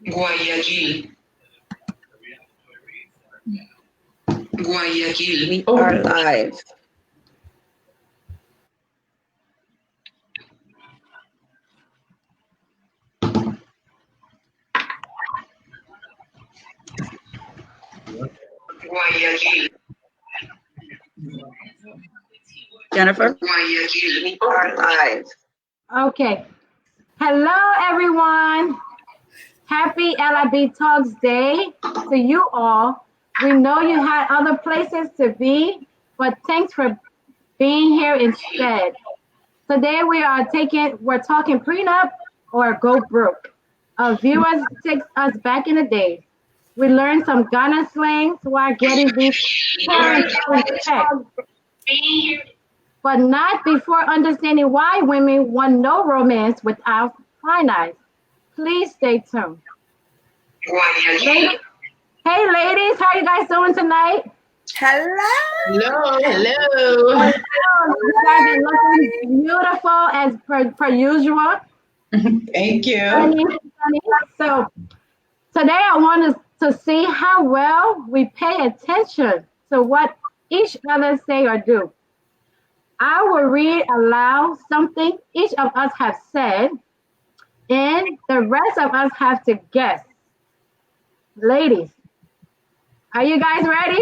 Guayaquil. Guayaquil. We are live. Guayaquil. Jennifer? Guayaquil. We are live. Okay. Hello, everyone. Happy Libtalks Day to you all. We know you had other places to be, but thanks for being here instead. Today we're talking prenup or go broke. Our viewers takes us back in the day. We learned some Ghana slangs while getting these parents in check. But not before understanding why women want no romance without finance. Please stay tuned. Hey, ladies, how you guys doing tonight? Hello. You guys are looking beautiful as per usual. Thank you. So today I want us to see how well we pay attention to what each other say or do. I will read aloud something each of us have said, and the rest of us have to guess. Ladies, are you guys ready?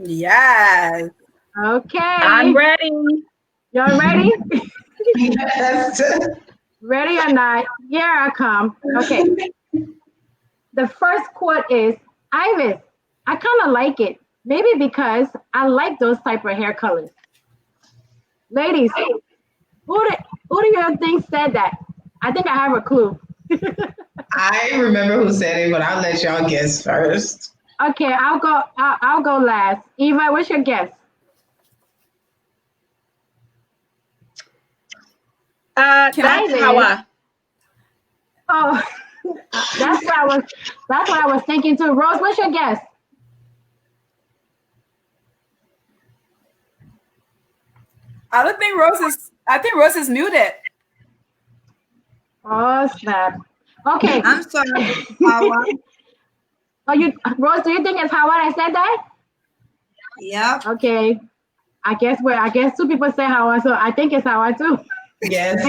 Yes. Okay. I'm ready. Y'all ready? Yes. Ready or not? Here I come. Okay. The first quote is, Iris, I kind of like it. Maybe because I like those type of hair colors. Ladies, who do you think said that? I think I have a clue. I remember who said it, but I'll let y'all guess first. Okay, I'll go last. Eva, what's your guess? That's Hawa. Oh, that's what I was thinking too. Rose, what's your guess? I think Rose is muted. Oh snap. Okay. I'm sorry, Hawa. Rose, do you think it's Howard I said that? Yep. Okay. I guess two people say Howard, so I think it's Howard too. Yes.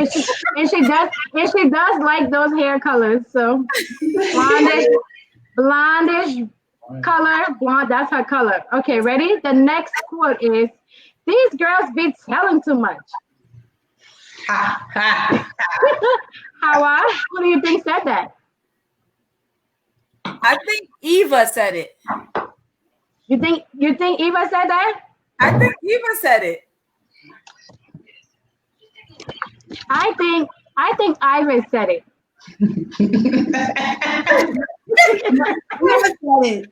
and she does like those hair colors. So blondish color, blonde, that's her color. Okay, ready? The next quote is, these girls be telling too much. Howard, who do you think said that? I think Eva said it. You think Eva said that? I think Eva said it. I think Iris said it. Eva said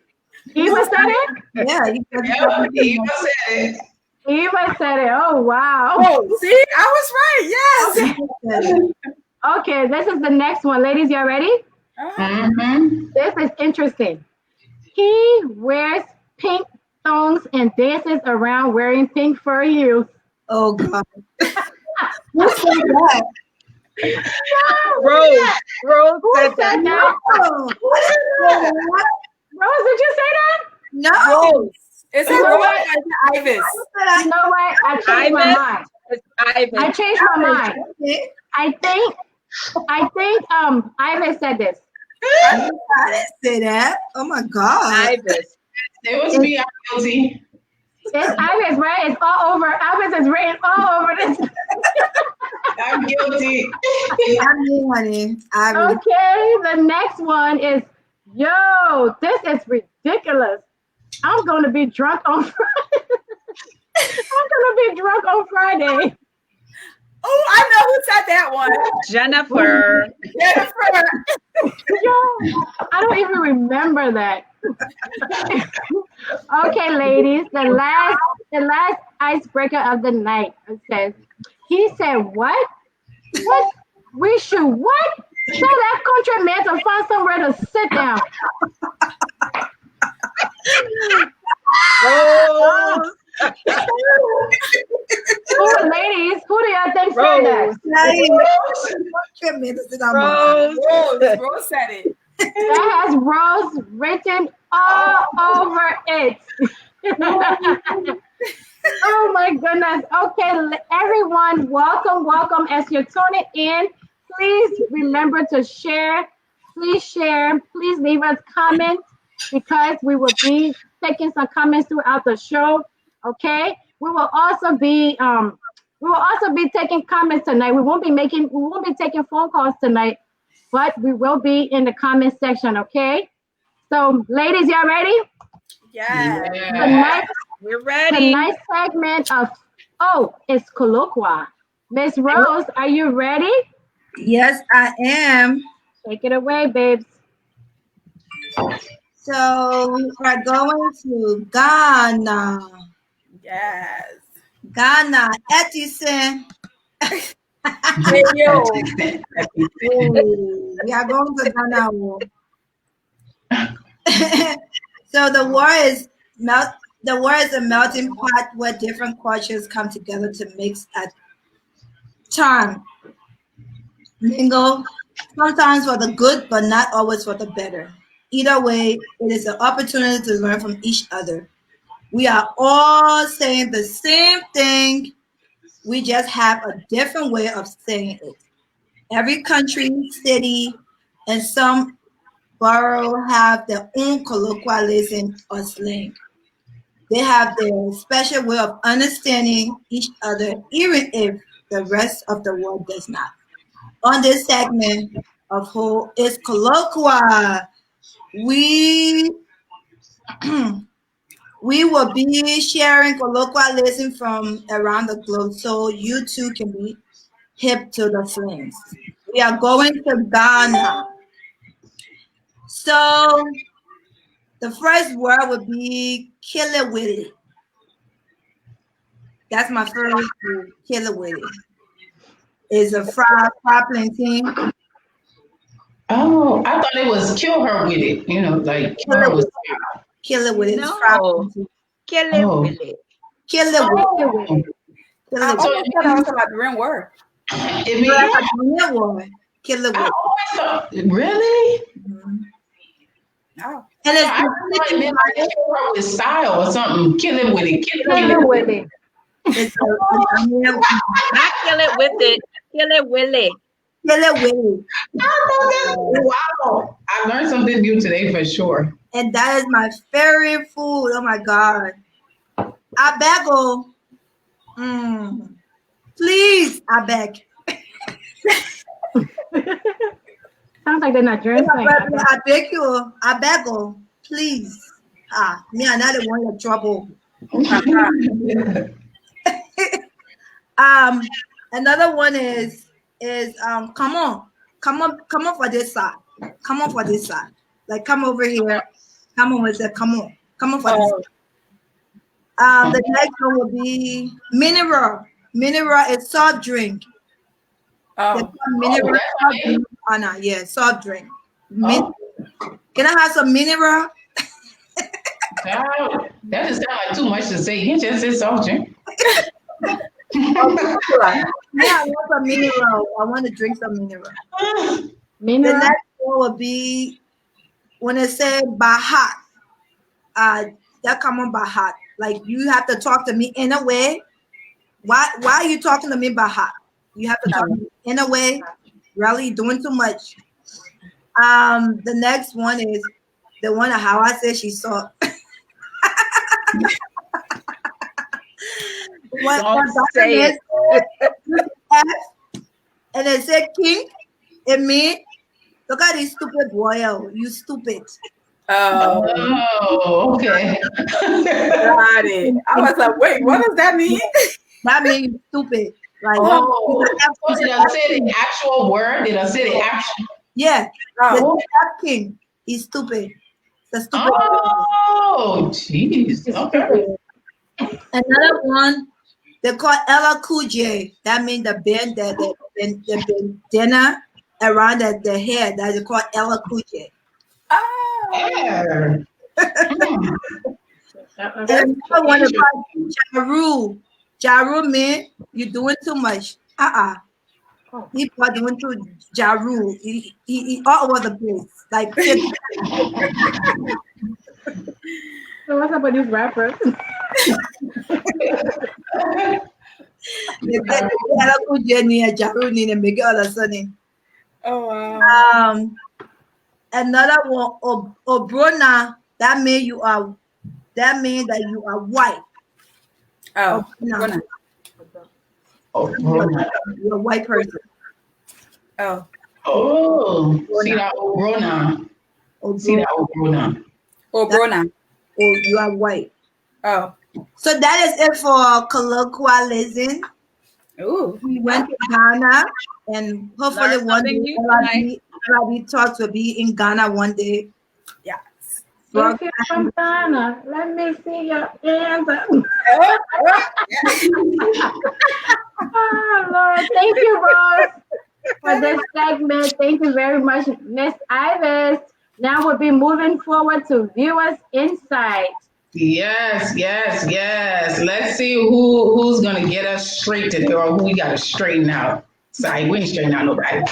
Eva said it. it? Yeah, Eva said it. Eva said it. Oh wow. Oh, see, I was right. Yes. Okay, this is the next one. Ladies, y'all ready? Mm-hmm. This is interesting. He wears pink thongs and dances around wearing pink fur heels. Oh God. Who said that? Rose said that. No. Rose, did you say that? No. Rose. Is it You know Rose what? or is it Ivis? You know what? I changed my mind. It's Ivis. I changed my mind. I think Ivis said this. I didn't say that. Oh my God. Ivis. It was me. I'm guilty. It's Ivis, right? It's all over. Ivis is written all over this. I'm guilty. Not me, honey. Okay, the next one is, yo, this is ridiculous. I'm going to be drunk on Friday. Oh, I know who said that one. Jennifer. Yo, I don't even remember that. Okay, ladies, the last icebreaker of the night says, he said, what? What? We should what? Tell that country man to find somewhere to sit down. Rose. Ladies, who do y'all think said that? Rose said it. that has Rose written all over it. Oh my goodness. Okay, everyone, welcome. As you're tuning in, please remember to share. Please share. Please leave us comments because we will be taking some comments throughout the show. Okay. We will also be taking comments tonight. We won't be taking phone calls tonight, but we will be in the comment section. Okay. So, ladies, y'all ready? Yes. Tonight, We're ready. tonight's segment of it's colloquia. Miss Rose, are you ready? Yes, I am. Take it away, babes. So we are going to Ghana. Yes. Ghana, Edison. Hey, yo. We are going to Ghana. So the war is a melting pot where different cultures come together to mix at charm, mingle, sometimes for the good, but not always for the better. Either way, it is an opportunity to learn from each other. We are all saying the same thing. We just have a different way of saying it. Every country, city, and some borough have their own colloquialism or slang. They have their special way of understanding each other, even if the rest of the world does not. On this segment of Who is Colloquia, we we will be sharing colloquialism from around the globe so you too can be hip to the slangs. We are going to Ghana. So the first word would be killer willy. That's my first word, killer willy. Is a fried plantain. Oh, I thought it was kill her with it. Like kill her with. Killer willy. It's No. fried plantain. Kill it, Oh. Willie. Killer willy. Oh, Killer I willy. almost thought I was about the wrong word. it means, Like a real one. Killer I willy. always thought, really? Mhm. No. And No, it's I thought it meant like kill her with style or something. Kill it with it. Kill it Killer with it. Willie. it's a real Not kill it with it. Kill it, Willie. killer willy. I thought that. Wow, I learned something new today for sure. And that is my favorite food. Oh my God. I beg oh. Please, I beg. Sounds like they're Nigerian slang. I beg you. I beg oh. Please. Me another one in trouble. Another one is come on for this side. Come on for this side. Like come over here. Come on with it. Come on for this. The next one will be mineral. Mineral is soft drink. Oh. Mineral soft drink. Anna, yeah, soft drink. Can I have some mineral? That just sounds like too much to say. You just said soft drink. Yeah, I want some mineral. I want to drink some mineral. The Mineral. next one will be when it said bahat. That come on bahat. Like you have to talk to me in a way. Why are you talking to me bahat? You have to talk to me in a way. Really doing too much. The next one is the one of how I said she saw. Don't say it. And it said king. It means look at this stupid boy. Oh, you stupid. Oh, okay. Got it. I was like, wait, what does that mean? That means you stupid. Like Oh, so did I say the actual word? Did I say the actual? yeah. Oh. The king. He's stupid. The stupid. Oh, jeez. Okay. Another one, they call Ella Cool J. That means the band that the dinner around the head. That is called Ella Cool J. Oh. Yeah. And another one is called Jaru. Jaru means you're doing too much. He was went to Jaru. He all over the place. Like So what's up with these rappers? they said Jaru need to make it all of a sudden. Oh wow. Another one, Obrona. That means you are. That means that you are white. Oh, Obrona. Oh, You're a white person. oh, oh, see that old Rona. See that old Rona. or Brona. Oh, you are white. Oh, So that is it for colloquialism. ooh. We went to Ghana, and hopefully Learned one something day new tonight. LRB Talks will be in Ghana one day. Yes. If you're from Ghana, let me see your hands up. Oh, Oh, Lord, thank you, Rose, for this segment. Thank you very much, Miss Ivis. Now we'll be moving forward to Viewers Insight. Yes, yes, yes. Let's see who's gonna get us straight today, or who we gotta straighten out. Sorry, we ain't straightening out nobody.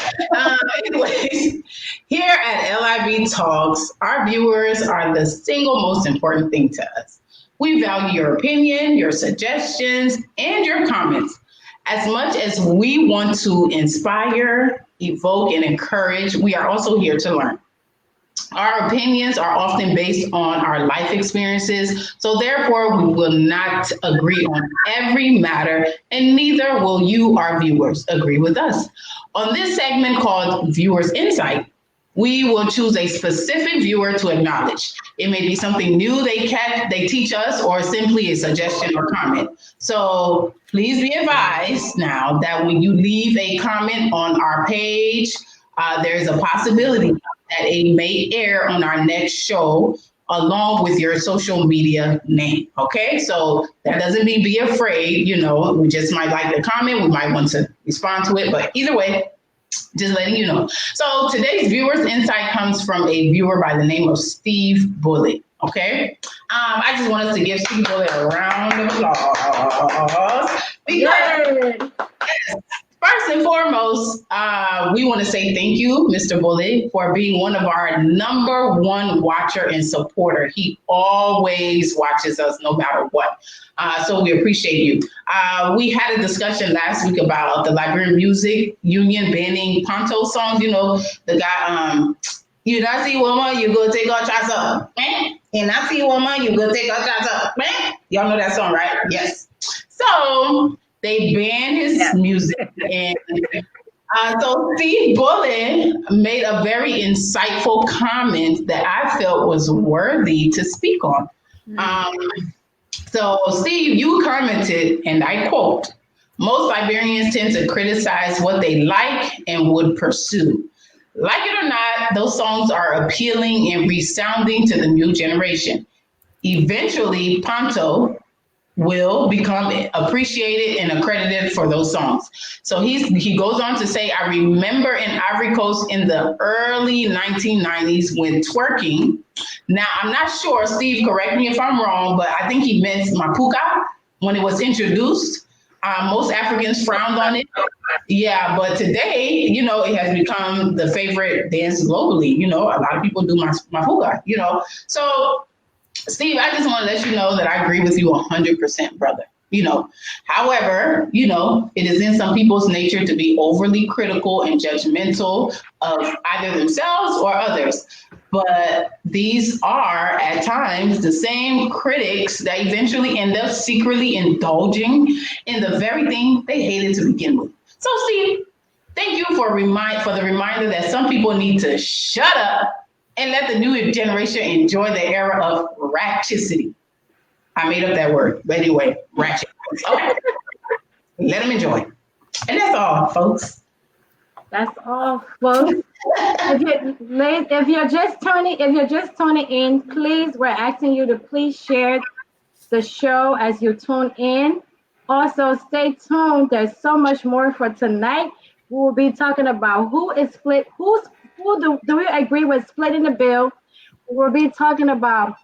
Anyways, here at LIB Talks, our viewers are the single most important thing to us. We value your opinion, your suggestions, and your comments. As much as we want to inspire, evoke, and encourage, we are also here to learn. Our opinions are often based on our life experiences, so therefore we will not agree on every matter, and neither will you, our viewers, agree with us. On this segment called Viewers Insight, we will choose a specific viewer to acknowledge. It may be something new they teach us, or simply a suggestion or comment. So please be advised now that when you leave a comment on our page, there's a possibility that it may air on our next show along with your social media name. Okay, so that doesn't mean be afraid. We just might like the comment, we might want to respond to it, but either way, just letting you know. So today's viewers insight comes from a viewer by the name of Steve Bullitt. Okay, I just want us to give Steve Bullitt a round of applause because first and foremost, we want to say thank you, Mr. Bullitt, for being one of our number one watcher and supporter. He always watches us no matter what. So we appreciate you. We had a discussion last week about the Liberian Music Union banning Ponto songs. The guy, you not see woman, you go take our shots up. And I see woman, you go take our shots up. Y'all know that song, right? Yes. So they banned his music. And so Steve Bullitt made a very insightful comment that I felt was worthy to speak on. So Steve, you commented, and I quote, "Most Liberians tend to criticize what they like and would pursue. Like it or not, those songs are appealing and resounding to the new generation. Eventually, Ponto will become appreciated and accredited for those songs." So he goes on to say, "I remember in Ivory Coast in the early 1990s when twerking," now I'm not sure, Steve, correct me if I'm wrong, but I think he meant mapuka when it was introduced. Most Africans frowned on it. Yeah, but today, it has become the favorite dance globally. A lot of people do mapuka, So Steve, I just want to let you know that I agree with you 100%, brother. However, it is in some people's nature to be overly critical and judgmental of either themselves or others. But these are at times the same critics that eventually end up secretly indulging in the very thing they hated to begin with. So, Steve, thank you for the reminder that some people need to shut up and let the new generation enjoy the era of ratcheticity. I made up that word, but anyway, ratchet. Okay. Let them enjoy. And that's all, folks. That's all, folks. If you're just tuning in, please, we're asking you to please share the show as you tune in. Also, stay tuned. There's so much more for tonight. We will be talking about who do we agree with splitting the bill. We'll be talking about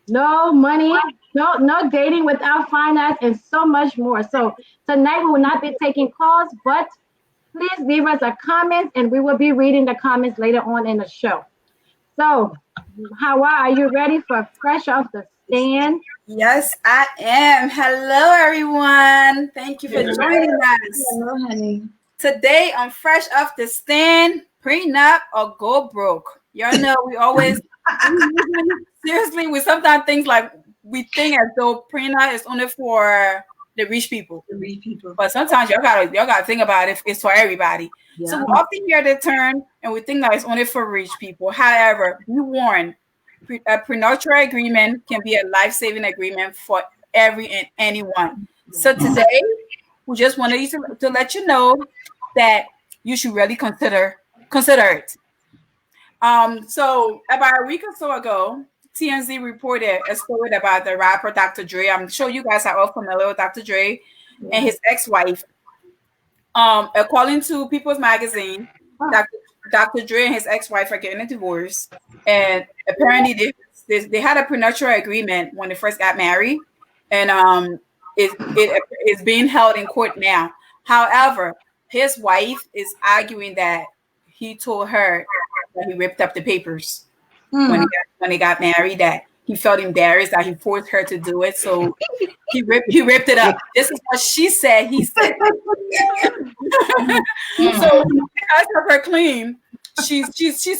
no money, no dating without finance, and so much more. So tonight we will not be taking calls, but please leave us a comment and we will be reading the comments later on in the show. So, Hawa, are you ready for Fresh Off the Stand? Yes, I am. Hello, everyone. Thank you for joining us. Hello, honey. Today on Fresh Off the Stand, prenup or go broke. Y'all know we always, seriously, we sometimes think like, we think as though prenup is only for the rich people. But sometimes y'all gotta think about it. It's for everybody. Yeah. So we often hear the term and we think that it's only for rich people. However, be warned, a prenuptial agreement can be a life-saving agreement for every and anyone. So today, we just wanted to let you know that you should really consider it. So about a week or so ago, TMZ reported a story about the rapper Dr. Dre. I'm sure you guys are all familiar with Dr. Dre and his ex-wife. According to People's Magazine, Dr. Dre and his ex-wife are getting a divorce, and apparently they had a prenuptial agreement when they first got married, and it's being held in court now. However, his wife is arguing that he told her that he ripped up the papers when he got married, that he felt embarrassed that he forced her to do it, so he ripped it up. This is what she said. He said. So because of her claim, she's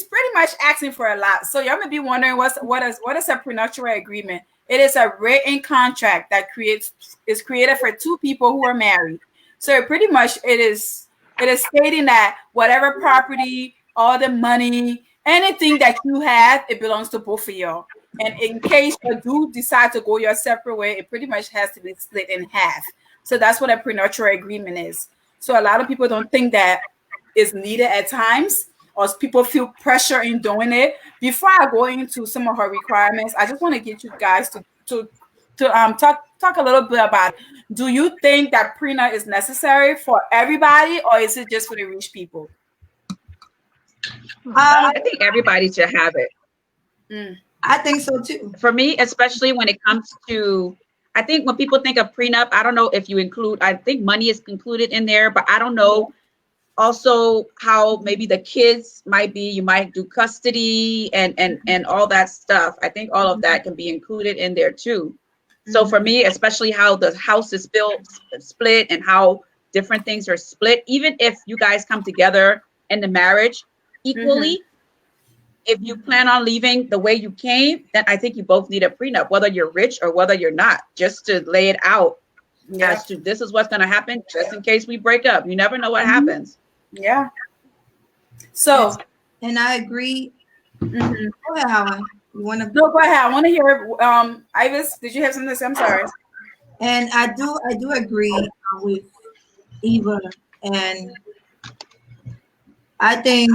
pretty much asking for a lot. So y'all may be wondering what is a prenuptial agreement? It is a written contract that is created for two people who are married. So pretty much it is stating that whatever property, all the money, anything that you have, it belongs to both of y'all. And in case you do decide to go your separate way, it pretty much has to be split in half. So that's what a prenuptial agreement is. So a lot of people don't think that is needed at times, or people feel pressure in doing it. Before I go into some of her requirements, I just want to get you guys to talk a little bit about, do you think that prenup is necessary for everybody, or is it just for the rich people? I think everybody should have it. I think so too. For me, especially when it comes to, I think when people think of prenup, I don't know if you include, I think money is included in there, but I don't know also how maybe the kids might be, you might do custody and all that stuff. I think all of that can be included in there too. So for me, especially how the house is split and how different things are split, even if you guys come together in the marriage equally, if you plan on leaving the way you came, then I think you both need a prenup, whether you're rich or whether you're not, just to lay it out as to this is what's going to happen just in case we break up. You never know what happens. Yeah. So, and I agree. Go ahead, Howard. You want to? No, go ahead. I want to hear. Ivis, did you have something to say? I'm sorry. And I do agree with Eva, and I think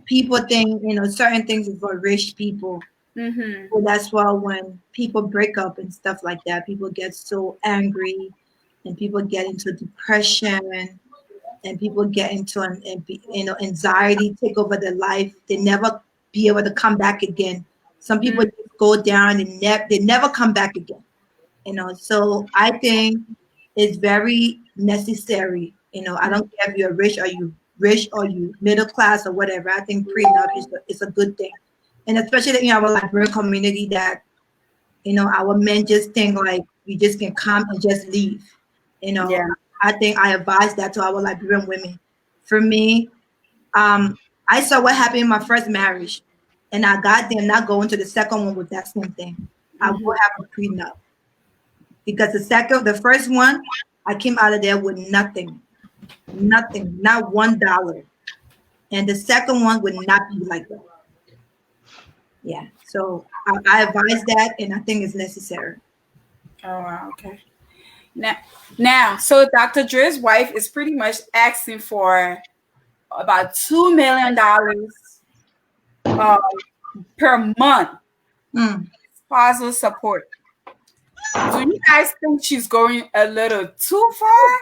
people think, certain things is for rich people. So that's why when people break up and stuff like that, people get so angry and people get into depression and people get into anxiety take over their life. They never be able to come back again. Some people just go down and they never come back again. So I think it's very necessary. I don't care if you're rich or you middle class or whatever. I think prenup is a good thing. And especially in our Liberian community that, our men just think like we just can come and just leave. I think I advise that to our Liberian women. For me, I saw what happened in my first marriage, and I got them not going to the second one with that same thing. I will have a prenup. Because the first one, I came out of there with nothing, not $1. And the second one would not be like that. Yeah, so I advise that, and I think it's necessary. Oh, wow, okay. Now, so Dr. Dre's wife is pretty much asking for about $2 million per month spousal support. Do you guys think she's going a little too far?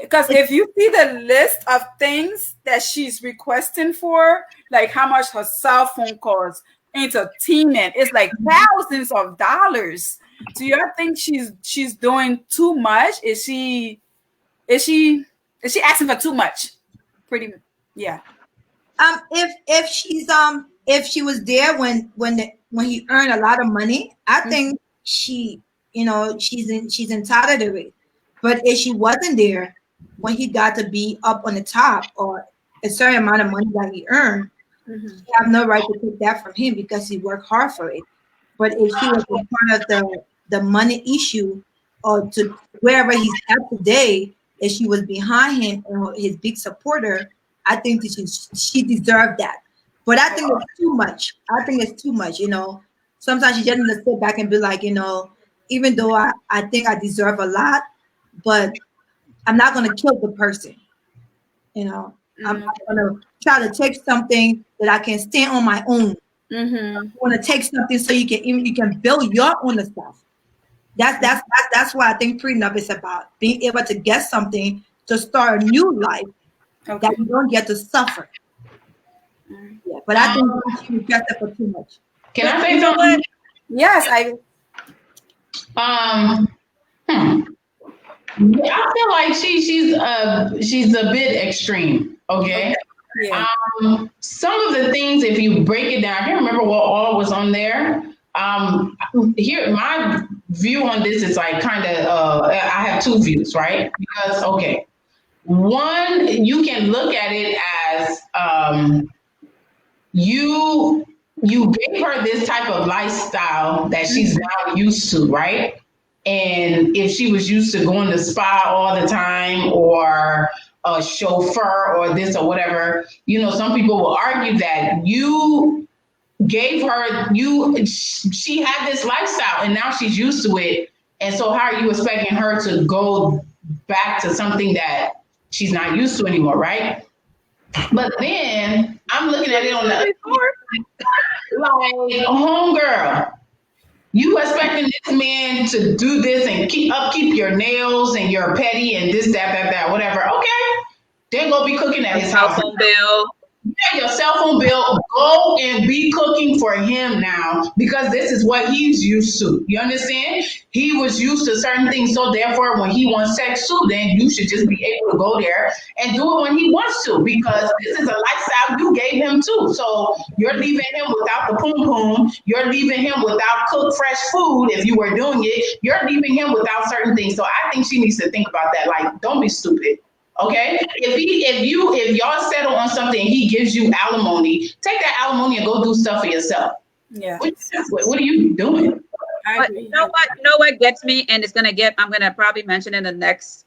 Because if you see the list of things that she's requesting for, like how much her cell phone costs, entertainment, it's like thousands of dollars. Do you think she's doing too much? Is she asking for too much? Pretty, yeah. If she was there when he earned a lot of money, I think she's entitled to it. But if she wasn't there when he got to be up on the top or a certain amount of money that he earned, she have no right to take that from him because he worked hard for it. But if she was a part of the money issue or to wherever he's at today, if she was behind him or his big supporter, I think that she deserved that. But I think it's too much. I think it's too much, Sometimes you just need to sit back and be like, even though I think I deserve a lot, but I'm not going to kill the person. I'm not going to try to take something that I can stand on my own. I want to take something so you can build your own stuff. That's what I think prenup is about. Being able to get something to start a new life that you don't get to suffer. Yeah, but I think she rejected for too much. Can I say something? Yes, I feel like she's a bit extreme. Okay. Yeah. Some of the things, if you break it down, I can't remember what all was on there. Here, my view on this is like kind of. I have two views, right? Because one, you can look at it as you gave her this type of lifestyle that she's now used to, right? And if she was used to going to spa all the time or a chauffeur or this or whatever, some people will argue that you gave her, she had this lifestyle and now she's used to it. And so how are you expecting her to go back to something that she's not used to anymore, right? But then I'm looking at it on the other like, homegirl, you expecting this man to do this and keep your nails and your petty and this, that, whatever. Okay. Then go be cooking at his house. Phone bill. Yeah, your cell phone bill. Go and be cooking for him now because this is what he's used to. You understand? He was used to certain things. So therefore, when he wants sex too, then you should just be able to go there and do it when he wants to because this is a lifestyle you gave him too. So you're leaving him without the poom poom. You're leaving him without cooked fresh food if you were doing it. You're leaving him without certain things. So I think she needs to think about that. Like, don't be stupid. Okay, if y'all settle on something, he gives you alimony. Take that alimony and go do stuff for yourself. Yeah. What are you doing? But you know what gets me, and I'm gonna probably mention in the next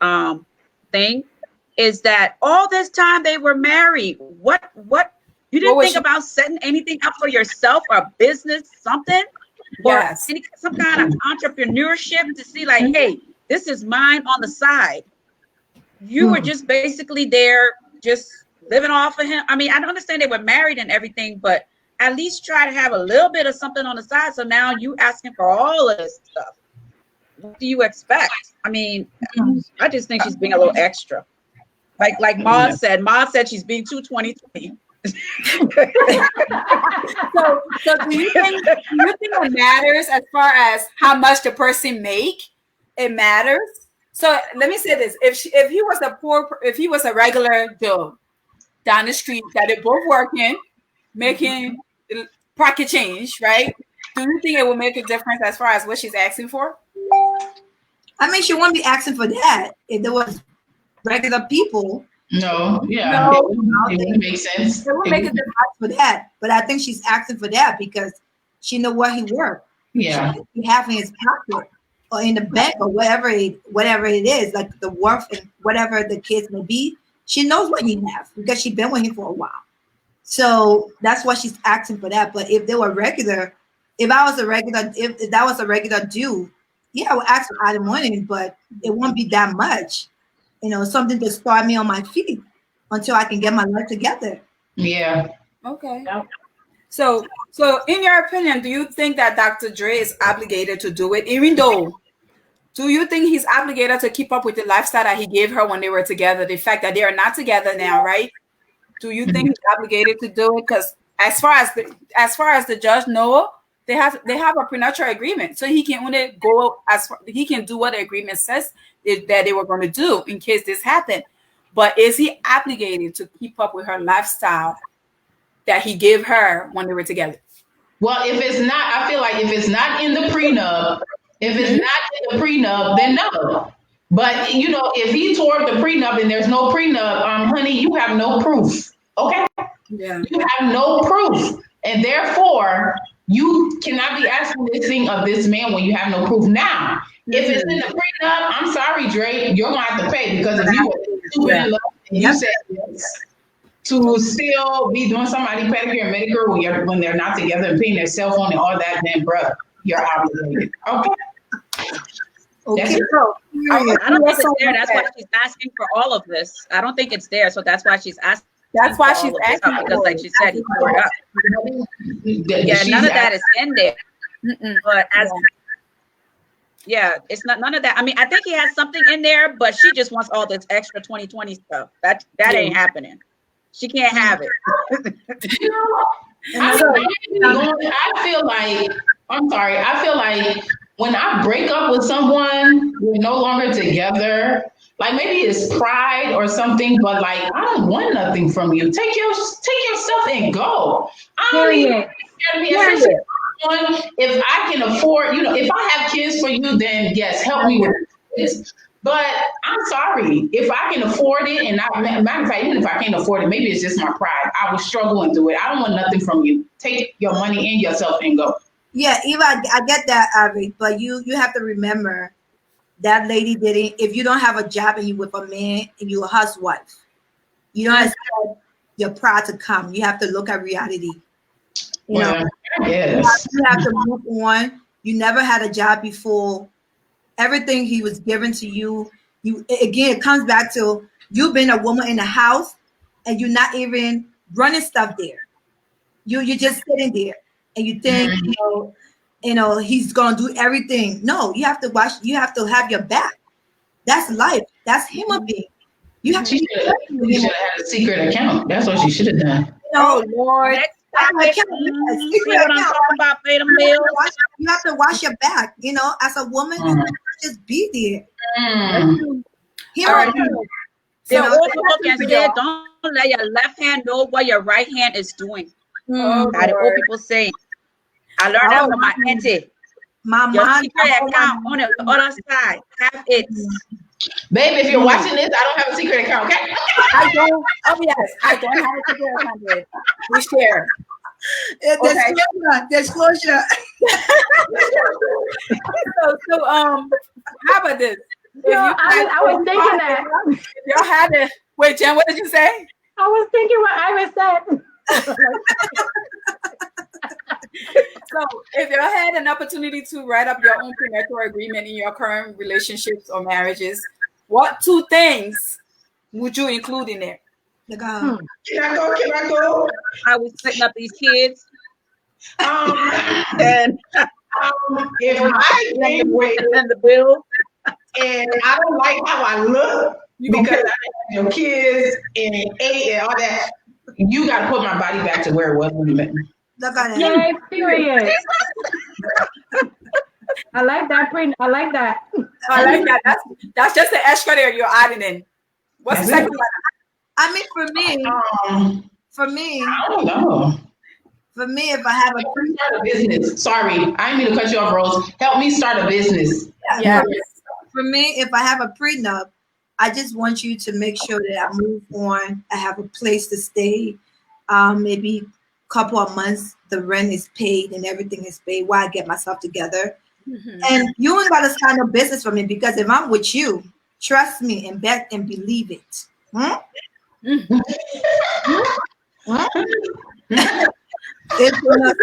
thing, is that all this time they were married. What you didn't think about setting anything up for yourself or business, something, yes, or some kind of entrepreneurship to see like, hey, this is mine on the side. You were just basically there, just living off of him. I mean, I don't understand they were married and everything, but at least try to have a little bit of something on the side. So now you asking for all of this stuff. What do you expect? I mean, I just think she's being a little extra. Like Maud said. Maud said she's being too 2020. So do you think it matters as far as how much the person make? It matters. So let me say this: if he was a regular Joe down the street that they're both working, making pocket change, right? Do you think it will make a difference as far as what she's asking for? I mean, she wouldn't be asking for that if there was regular people. No, yeah, it wouldn't make sense. It would make a difference for that, but I think she's asking for that because she know where he worked. Yeah, he have in his pocket. Or in the bank or whatever it is, like the worth and whatever the kids may be, she knows what he has because she's been with him for a while. So that's why she's asking for that. But if they were regular, if that was a regular dude, yeah, I would ask for alimony, but it won't be that much. Something to start me on my feet until I can get my life together. Yeah. Okay. Yep. So in your opinion, do you think that Dr. Dre is obligated to do it, even though? Do you think he's obligated to keep up with the lifestyle that he gave her when they were together? The fact that they are not together now, right? Do you think he's obligated to do it? Because as far as the judge knows, they have a prenuptial agreement, so he can only go he can do what the agreement says that they were going to do in case this happened. but is he obligated to keep up with her lifestyle that he gave her when they were together? Well, if it's not, I feel like if it's not in the prenup, then no. But you know, if he tore up the prenup and there's no prenup, honey, you have no proof. Okay? Yeah. You have no proof. And therefore, you cannot be asking this thing of this man when you have no proof. Now, if it's in the prenup, I'm sorry, Drake, you're gonna have to pay, because if you were super in love and you said yes to still be doing somebody pedicure and manicure when they're not together and paying their cell phone and all that, then bruh, you're obligated. Okay. Okay. I don't think it's there. That's why she's asking for all of this. I don't think it's there, so that's why she's asking. That's why she's asking, because, like she said, he tore it up. Yeah, none of that is in there. But as it's not none of that. I mean, I think he has something in there, but she just wants all this extra 2020 stuff. That ain't happening. She can't have it. I feel like when I break up with someone, we're no longer together. Like maybe it's pride or something, but like I don't want nothing from you. Take your stuff and go. I don't even if I can afford, if I have kids for you, then yes, help me with this. But I'm sorry, if I can afford it, and matter of fact, even if I can't afford it, maybe it's just my pride. I will struggle and do it. I don't want nothing from you. Take your money and yourself and go. Yeah, Eva, I get that, Avi, but you have to remember that lady didn't. If you don't have a job and you with a man and you're a housewife, you don't expect your pride to come. You have to look at reality. You know, yes. You have to move on. You never had a job before. Everything he was given to you, it comes back to you being a woman in the house and you're not even running stuff there. You're just sitting there and you think, he's gonna do everything. No, you have to watch, you have to have your back. That's life. That's human being. You have She should have had a secret account. That's what she should have done. Oh Lord. You have to watch your back, as a woman, you can't just be there. So all people can say, don't let your left hand know what your right hand is doing. That is what people say. I learned that from my auntie. My your mom secret account on the other side. Have it. Babe, if you're watching this, I don't have a secret account, okay? I don't. Oh yes, I don't have a secret account. Babe. We share. Disclosure. So how about this? I was thinking that. If y'all had it. Wait, Jen, what did you say? I was thinking what Iris said. So if you had an opportunity to write up your own prenuptial agreement in your current relationships or marriages, what 2 things would you include in there? Can I go? I was setting up these kids. And if I gain weight and the bill, and I don't like how I look because I have your kids and all that, you got to put my body back to where it was when you met me. Look at it. Yay, period. I like that. I like that. I like that. That's just the extra there you're adding in. What's the second one? I mean, for me, I don't know. For me, if I have start a business. Sorry, I didn't mean to cut you off, Rose. Help me start a business. Yeah. For me, if I have a prenup, I just want you to make sure that I move on. I have a place to stay. Maybe a couple of months, the rent is paid and everything is paid while I get myself together. And you ain't got to start no business for me, because if I'm with you, trust me and bet and believe it. It's gonna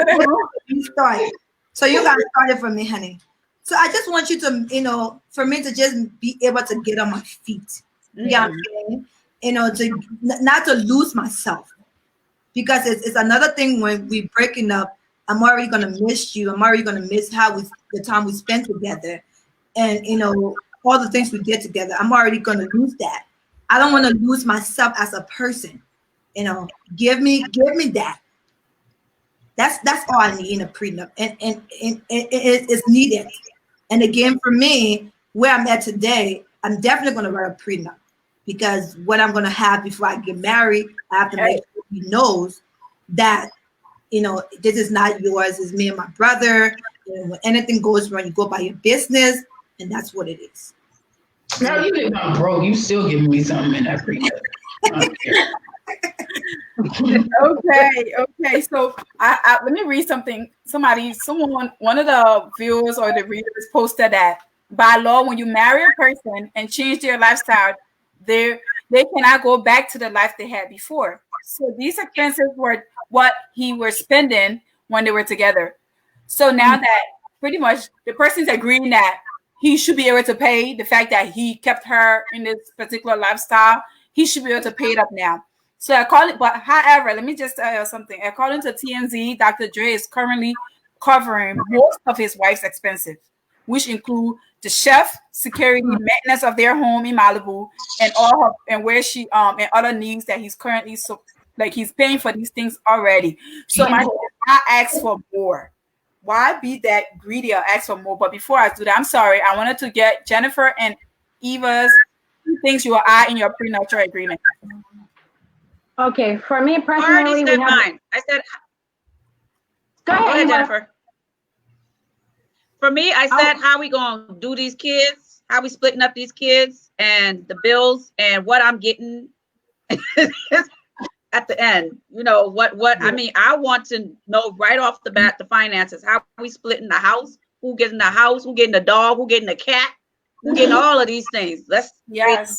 start. So you gotta start it for me, honey. So I just want you to, for me to just be able to get on my feet. You know what I'm saying? To not to lose myself. Because it's another thing when we breaking up, I'm already gonna miss you. I'm already gonna miss the time we spent together. And all the things we did together. I'm already gonna lose that. I don't want to lose myself as a person. Give me that. That's all I need in a prenup, and it's needed. And again, for me, where I'm at today, I'm definitely going to write a prenup. because what I'm going to have before I get married, I have to make sure he knows that, this is not yours. It's me and my brother. When anything goes wrong, you go by your business, and that's what it is. Now you think I'm broke. You still giving me something in that prenup. Okay. So I let me read something. One of the viewers or the readers posted that by law, when you marry a person and change their lifestyle, they cannot go back to the life they had before. So these expenses were what he was spending when they were together. So now that pretty much the person's agreeing that he should be able to pay the fact that he kept her in this particular lifestyle, he should be able to pay it up now. So however, let me just tell you something. According to TMZ, Dr. Dre is currently covering most of his wife's expenses, which include the chef, security, maintenance of their home in Malibu, and where she and other needs that he's currently he's paying for these things already. So I ask for more. Why be that greedy or ask for more? But before I do that, I'm sorry. I wanted to get Jennifer and Eva's things you are in your prenuptial agreement. Okay, for me I personally, already said mine. I said, go ahead, Jennifer. For me, I said how we gonna do these kids, how we splitting up these kids, and the bills, and what I'm getting at the end. I mean, I want to know right off the bat the finances. How we splitting the house? Who getting the house? Who getting the dog? Who getting the cat? Who getting all of these things? Let's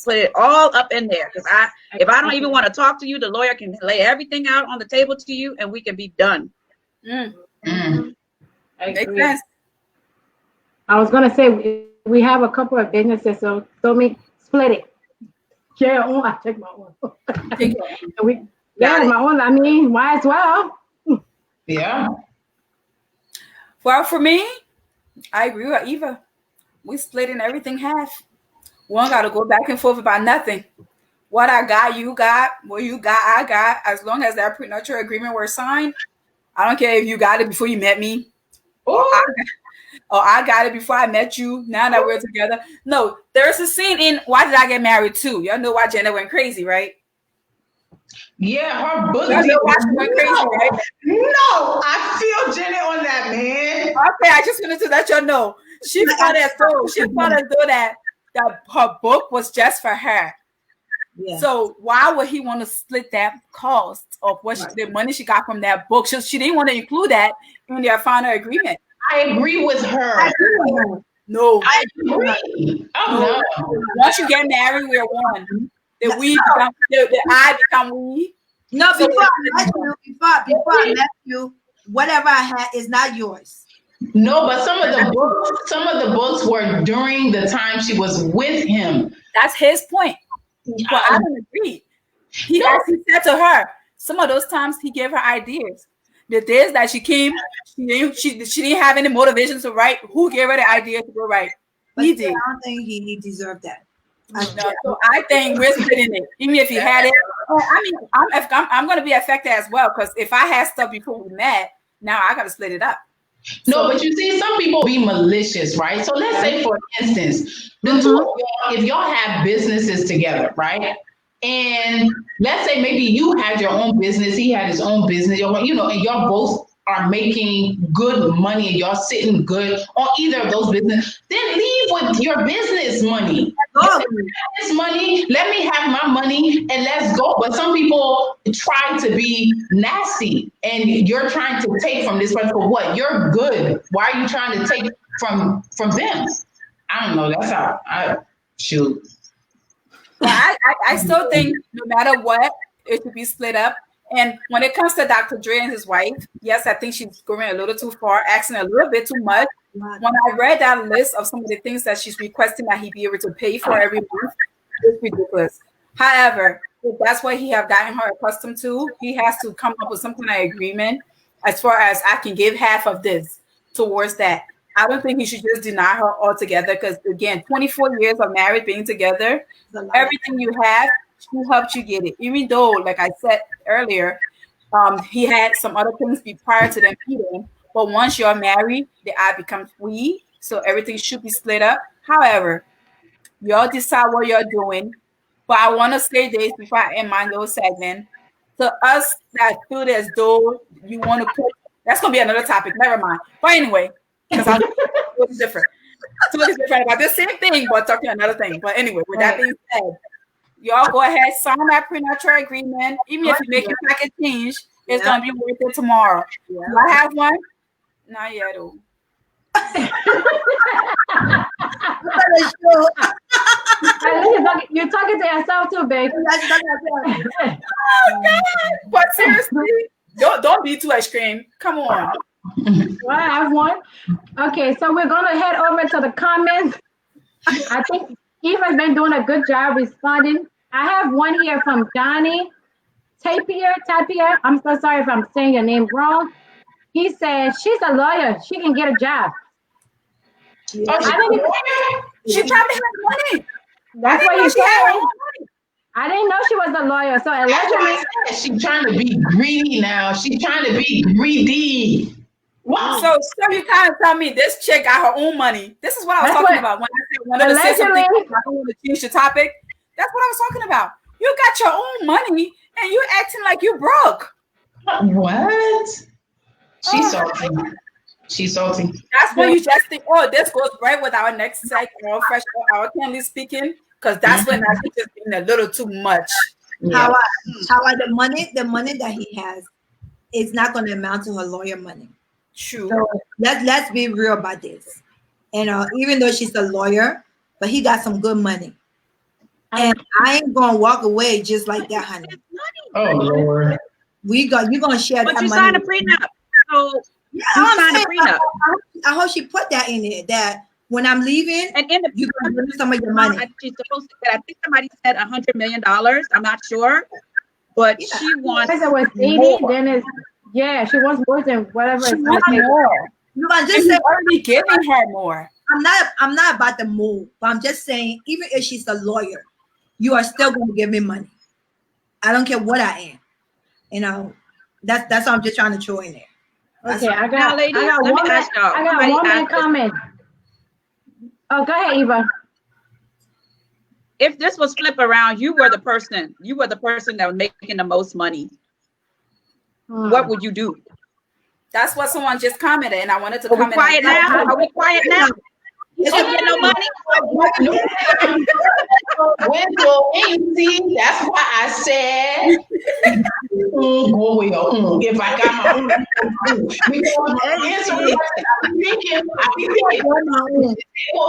put it all up in there. Because if I don't even want to talk to you, the lawyer can lay everything out on the table to you, and we can be done. Makes sense. I was gonna say we have a couple of businesses, so me split it. Yeah, I take my own. My own. I mean, might as well. Yeah. Well, for me, I agree with Eva. We splitting everything half. We don't got to go back and forth about nothing. What I got, you got. What you got, I got. As long as that prenuptial agreement were signed, I don't care if you got it before you met me, or I got it before I met you. Now that we're together. No, there's a scene in Why Did I Get Married Too? Y'all know why Jenna went crazy, right? Yeah, her book. Y'all know why she went crazy, right? No, I feel Jenny on that, man. Okay, I just wanted to let y'all know. She thought as though that her book was just for her. Yeah. So why would he want to split that cost of the money she got from that book? She didn't want to include that in their final agreement. I agree with her. No, I agree. Oh no. Once you get married, we're one. The I become we. No, before I met you, whatever I had is not yours. No, but some of the books were during the time she was with him. That's his point. But I don't agree. He actually said to her, some of those times he gave her ideas. The days that she came, she didn't have any motivation to write. Who gave her the idea to go write? He did. I don't think he deserved that. So I think we're splitting it. Even if he had it, I mean, I'm going to be affected as well, because if I had stuff before we met, now I got to split it up. No, but you see, some people be malicious, right? So let's say, for instance, the two of y'all, if y'all have businesses together, right? And let's say maybe you had your own business, he had his own business, and y'all both are making good money and y'all sitting good on either of those businesses, then leave with your business money. This money, let me have my money and let's go. But some people try to be nasty and you're trying to take from this person for what? You're good. Why are you trying to take from them? I don't know. That's how I shoot. Well, I still think no matter what, it should be split up. And when it comes to Dr. Dre and his wife, yes, I think she's going a little too far, asking a little bit too much. When I read that list of some of the things that she's requesting that he be able to pay for every month, it's ridiculous. However, if that's what he have gotten her accustomed to, he has to come up with some kind of agreement as far as I can give half of this towards that. I don't think he should just deny her altogether, because again, 24 years of marriage being together, everything you have, she helped you get it. Even though, like I said earlier, he had some other things prior to them meeting. But once you're married, the I becomes we. So everything should be split up. However, y'all decide what you're doing. But I want to say this before I end my little segment. To us that feel as though you want to cook, that's gonna be another topic. Never mind. But anyway, because it's different. So it's different about the same thing, but talking another thing. But anyway, with that being said, y'all go ahead, sign that prenuptial agreement. Even if you make your package change, it's gonna be worth it tomorrow. Do I have one? Not yet. Oh. You're talking to yourself too, babe. Oh, God. But seriously, don't be too extreme. Come on. Well, I have one. Okay, so we're gonna head over to the comments. I think Eva's been doing a good job responding. I have one here from Johnny Tapia. I'm so sorry if I'm saying your name wrong. He says she's a lawyer. She can get a job. She probably has money. That's what he said. I didn't know she was a lawyer. So allegedly, she's trying to be greedy now. She's trying to be greedy. Wow. So you kind of tell me this chick got her own money. This is what I was talking about when I said wanted to say something. I don't want to change the topic. That's what I was talking about. You got your own money and you acting like you broke. What? She's salty. She's salty. That's when you just think, oh, this goes right with our next segment, our family speaking, because that's when I think it's being a little too much. How the money that he has is not going to amount to her lawyer money. True. So let's be real about this. And even though she's a lawyer, but he got some good money. And I ain't gonna walk away just like that, honey. Oh Lord. You're gonna share that money. But you signed a prenup. So yeah, you signed a prenup. I hope she put that in there that when I'm leaving, and in the you're gonna give me some of your money. She's supposed to get, I think somebody said $100 million. I'm not sure. But she wants it was 80, more. then it's she wants more than whatever. She wants more. No, I'm just saying, already giving her more. I'm not about to move, but I'm just saying, even if she's a lawyer, you are still going to give me money. I don't care what I am. You know, that's what I'm just trying to throw in there. Okay, I got one man comment. Oh, go ahead, Eva. If this was flip around, you were the person that was making the most money. What would you do? That's what someone just commented, and I wanted to comment. Quiet now? Are we quiet now? You don't get no money? See, that's why I said go away. If I got my own, What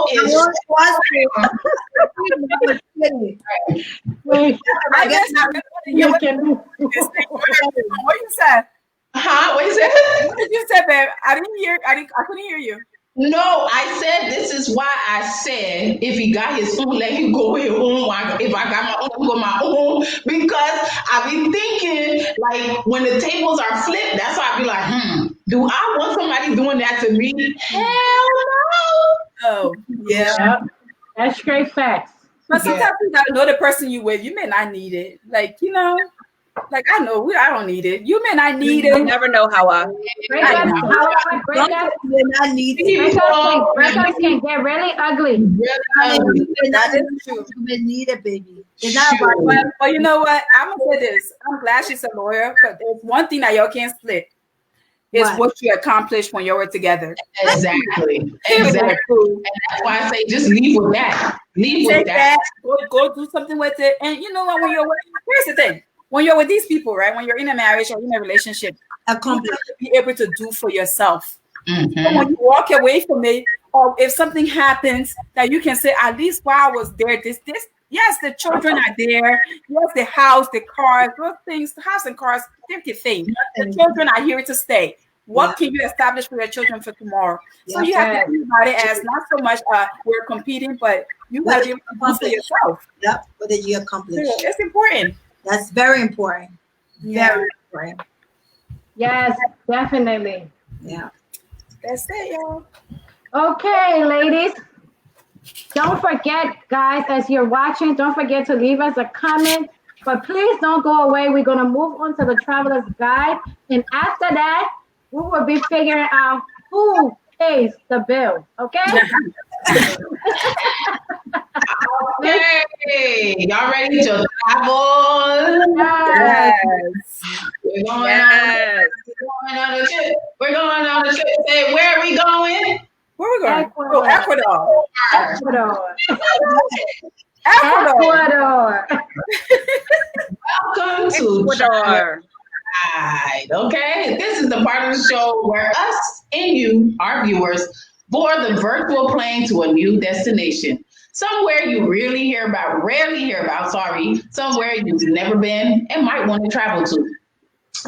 you said? What is it? What did you say, babe? I couldn't hear you. No, I said this is why I said if he got his own, let him go his own. If I got my own, go my own. Because I be thinking like when the tables are flipped, that's why I be like, do I want somebody doing that to me? Hell no. Oh, yeah. That's straight facts. But sometimes you gotta know the person you with. You may not need it. Like, you know. Like I know I don't need it. You may not need it. You never know how breakups can get really ugly. That is true. You need it, baby. It's not about but you know what? I'm gonna say this. I'm glad she's a lawyer, but there's one thing that y'all can't split. Is what you accomplished when you were together. Exactly. And that's why I say just leave with that. Leave with that. Go do something with it. And you know what? Here's the thing. When you're with these people, right? When you're in a marriage or in a relationship, you have to be able to do for yourself. So when you walk away from it, or if something happens, that you can say, at least while I was there, this, yes, the children are there. Yes, the house, the cars, those things, the house and cars, they're the same. The children are here to stay. What can you establish for your children for tomorrow? So you have to think about it as not so much we're competing, but you got to be able to do for yourself. Yep. What did you accomplish? It's important. That's very important. Very important. Yes, definitely. Yeah. That's it, y'all. Okay, ladies. Don't forget, guys, as you're watching, don't forget to leave us a comment. But please don't go away. We're going to move on to the Traveler's Guide. And after that, we will be figuring out who pays the bill. Okay? Okay, y'all ready to travel? Yes. We're going Yes. on a trip. We're going on a trip. Say, where are we going? Where we going? Ecuador. Oh, Ecuador. Ecuador. Ecuador. Ecuador. Welcome to Ecuador. Right. Okay, this is the part of the show where us and you, our viewers, board the virtual plane to a new destination. Somewhere you rarely hear about, somewhere you've never been and might want to travel to.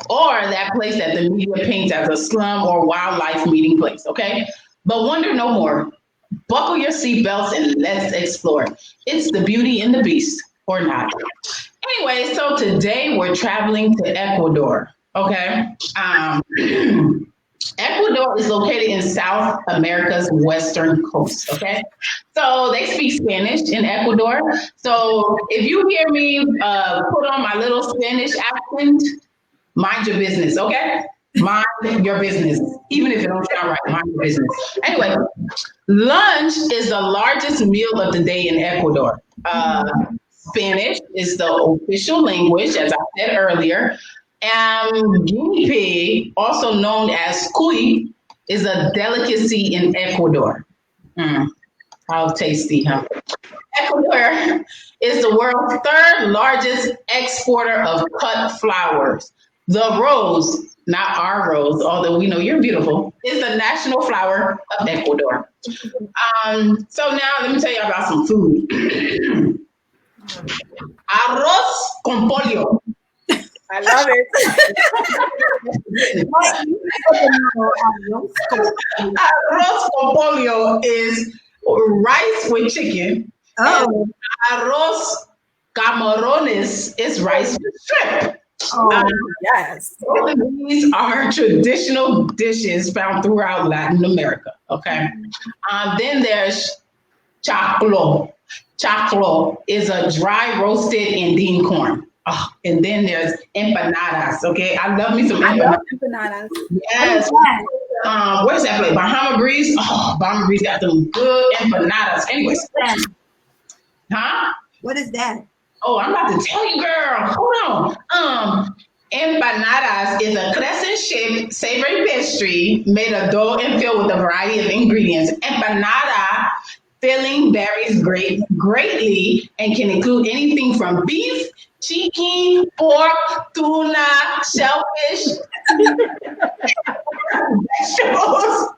Or that place that the media paints as a slum or wildlife meeting place, okay? But wonder no more. Buckle your seatbelts and let's explore. It's the beauty and the beast, or not. Anyway, so today we're traveling to Ecuador, okay? Ecuador is located in South America's western coast, okay? So they speak Spanish in Ecuador. So if you hear me put on my little Spanish accent, mind your business, okay? Mind your business. Even if it don't sound right, mind your business. Anyway, lunch is the largest meal of the day in Ecuador. Spanish is the official language, as I said earlier. And guinea pig, also known as cuy, is a delicacy in Ecuador. How tasty, huh? Ecuador is the world's third largest exporter of cut flowers. The rose, not our rose, although we know you're beautiful, is the national flower of Ecuador. So now let me tell you about some food. Arroz con pollo. I love it. Arroz con pollo is rice with chicken. Oh, And arroz camarones is rice with shrimp. Yes. Both of these are traditional dishes found throughout Latin America. Okay. Then there's choclo. Choclo is a dry roasted Indian corn. And then there's empanadas. Okay. I love me some I love empanadas. empanadas. Yes. Where's that place? Bahama Breeze. Oh, Bahama Breeze got them good empanadas. Anyways. Huh? what is that? Oh, I'm about to tell you, girl. Hold on. Empanadas is a crescent-shaped savory pastry made of dough and filled with a variety of ingredients. Empanada filling varies greatly and can include anything from beef, chicken, pork, tuna, shellfish, vegetables,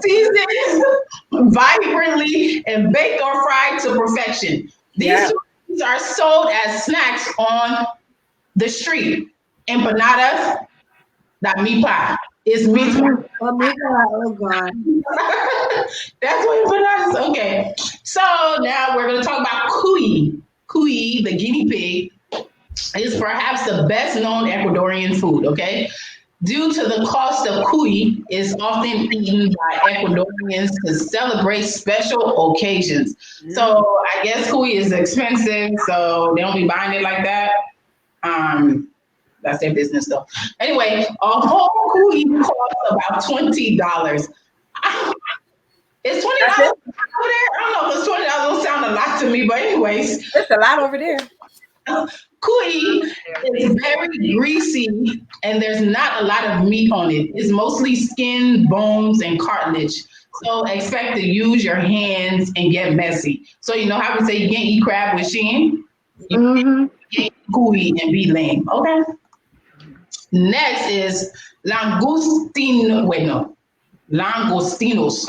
seasoned vibrantly, and baked or fried to perfection. These are sold as snacks on the street. Empanadas, that meat pie. It's meat pie. Oh, my God. Oh, God. That's what empanadas. Okay. So now we're going to talk about cuy. Cuy, the guinea pig, is perhaps the best known Ecuadorian food. Okay. Due to the cost of cuy, is often eaten by Ecuadorians to celebrate special occasions. So I guess cuy is expensive, so they don't be buying it like that. That's their business though. Anyway, a whole cuy costs about $20. It's $20 over there. I don't know if it's $20 don't sound a lot to me, but anyways, It's a lot over there. cuy is very greasy and there's not a lot of meat on it. It's mostly skin, bones, and cartilage. So expect to use your hands and get messy. So you know how we say you can't eat crab with shin? You can't eat cuy and be lame. Okay. Next is langostinos. Langostinos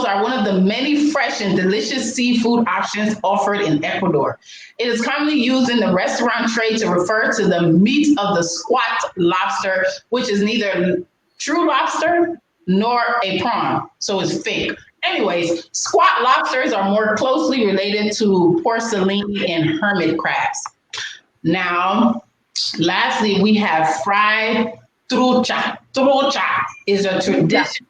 are one of the many fresh and delicious seafood options offered in Ecuador. It is commonly used in the restaurant trade to refer to the meat of the squat lobster, which is neither true lobster nor a prawn, so it's fake. Anyways, squat lobsters are more closely related to porcelain and hermit crabs. Now, lastly, we have fried trucha. Trucha is a traditional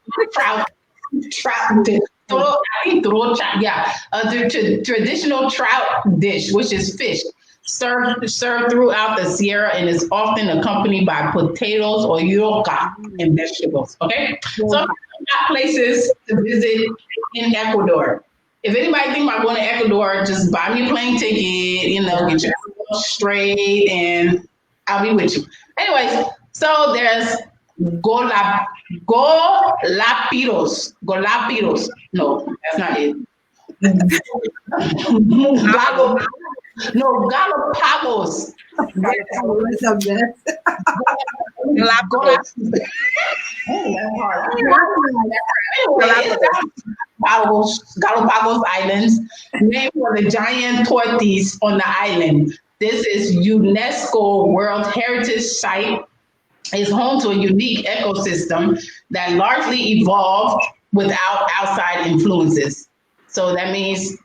traditional trout dish, which is fish served throughout the Sierra and is often accompanied by potatoes or yuca and vegetables. Okay, so places to visit in Ecuador. if anybody think about going to Ecuador, just buy me a plane ticket, get your straight, and I'll be with you. Anyways, so there's Golapiros. Golapiros. No, that's not it. Galapagos. Galapagos Islands, named for the giant tortoise on the island. This is UNESCO World Heritage Site. It's home to a unique ecosystem that largely evolved without outside influences. So that means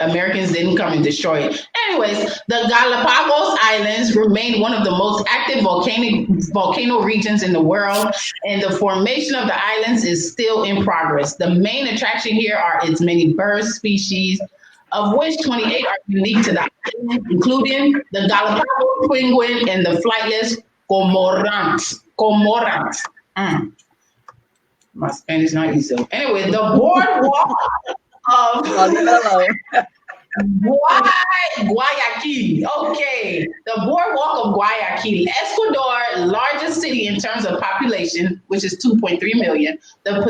Americans didn't come and destroy it. Anyways, the Galapagos Islands remain one of the most active volcano regions in the world, and the formation of the islands is still in progress. The main attraction here are its many bird species, of which 28 are unique to the island, including the Galapagos penguin and the flightless cormorants. My Spanish not easy. Anyway, the boardwalk of Guayaquil. Okay, the boardwalk of Guayaquil, Ecuador, largest city in terms of population, which is 2.3 million. The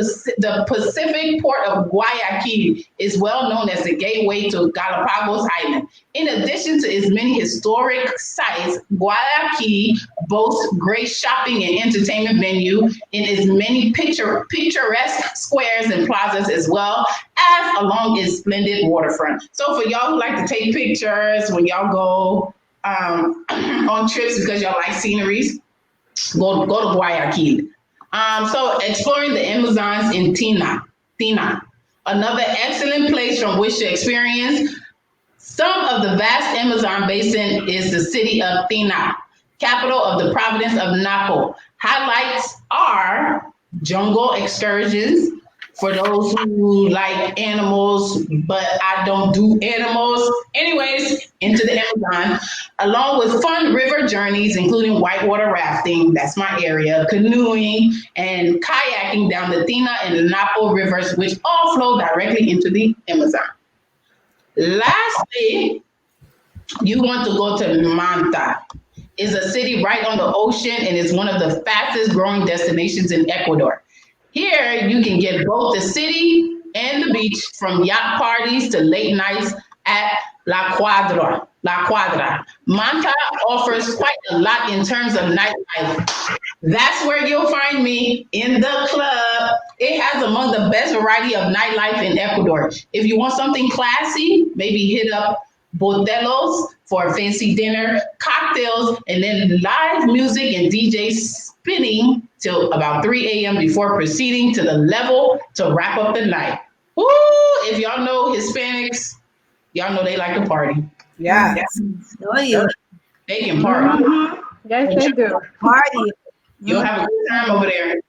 Pacific port of Guayaquil is well known as the gateway to Galapagos Island. In addition to its many historic sites, Guayaquil boasts great shopping and entertainment venue in its many picturesque squares and plazas, as well as along its splendid waterfront. So for y'all who like to take pictures when y'all go on trips because y'all like sceneries, go to Guayaquil. So exploring the Amazons in Tina, another excellent place from which to experience some of the vast Amazon basin is the city of Tina, capital of the province of Napo. Highlights are jungle excursions for those who like animals, but I don't do animals. Anyways, into the Amazon, along with fun river journeys, including whitewater rafting, that's my area, canoeing, and kayaking down the Tina and the Napo rivers, which all flow directly into the Amazon. Lastly, you want to go to Manta. It's a city right on the ocean and is one of the fastest growing destinations in Ecuador. Here, you can get both the city and the beach, from yacht parties to late nights at La Cuadra. Manta offers quite a lot in terms of nightlife. That's where you'll find me, in the club. It has among the best variety of nightlife in Ecuador. If you want something classy, maybe hit up Botelos for a fancy dinner, cocktails, and then live music and DJs spinning till about 3 a.m. before proceeding to the level to wrap up the night. Woo! If y'all know Hispanics, y'all know they like to party. Yeah. Oh, yeah. They can party. Mm-hmm. Yes, they do. Party. You'll have a good time over there.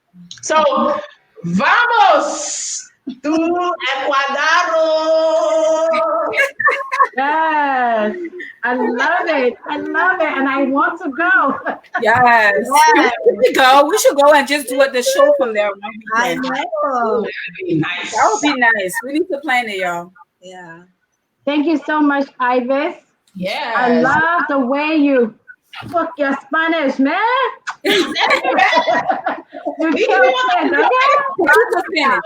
So, vamos to Ecuador. Yes, I love it. And I want to go. Yes. We go. We should go and just do the show from there. I know. That would be nice. That would be nice. We need to plan it, y'all. Yeah. Thank you so much, Ivis. Yeah. I love the way you spoke your Spanish, man. You killed it, okay?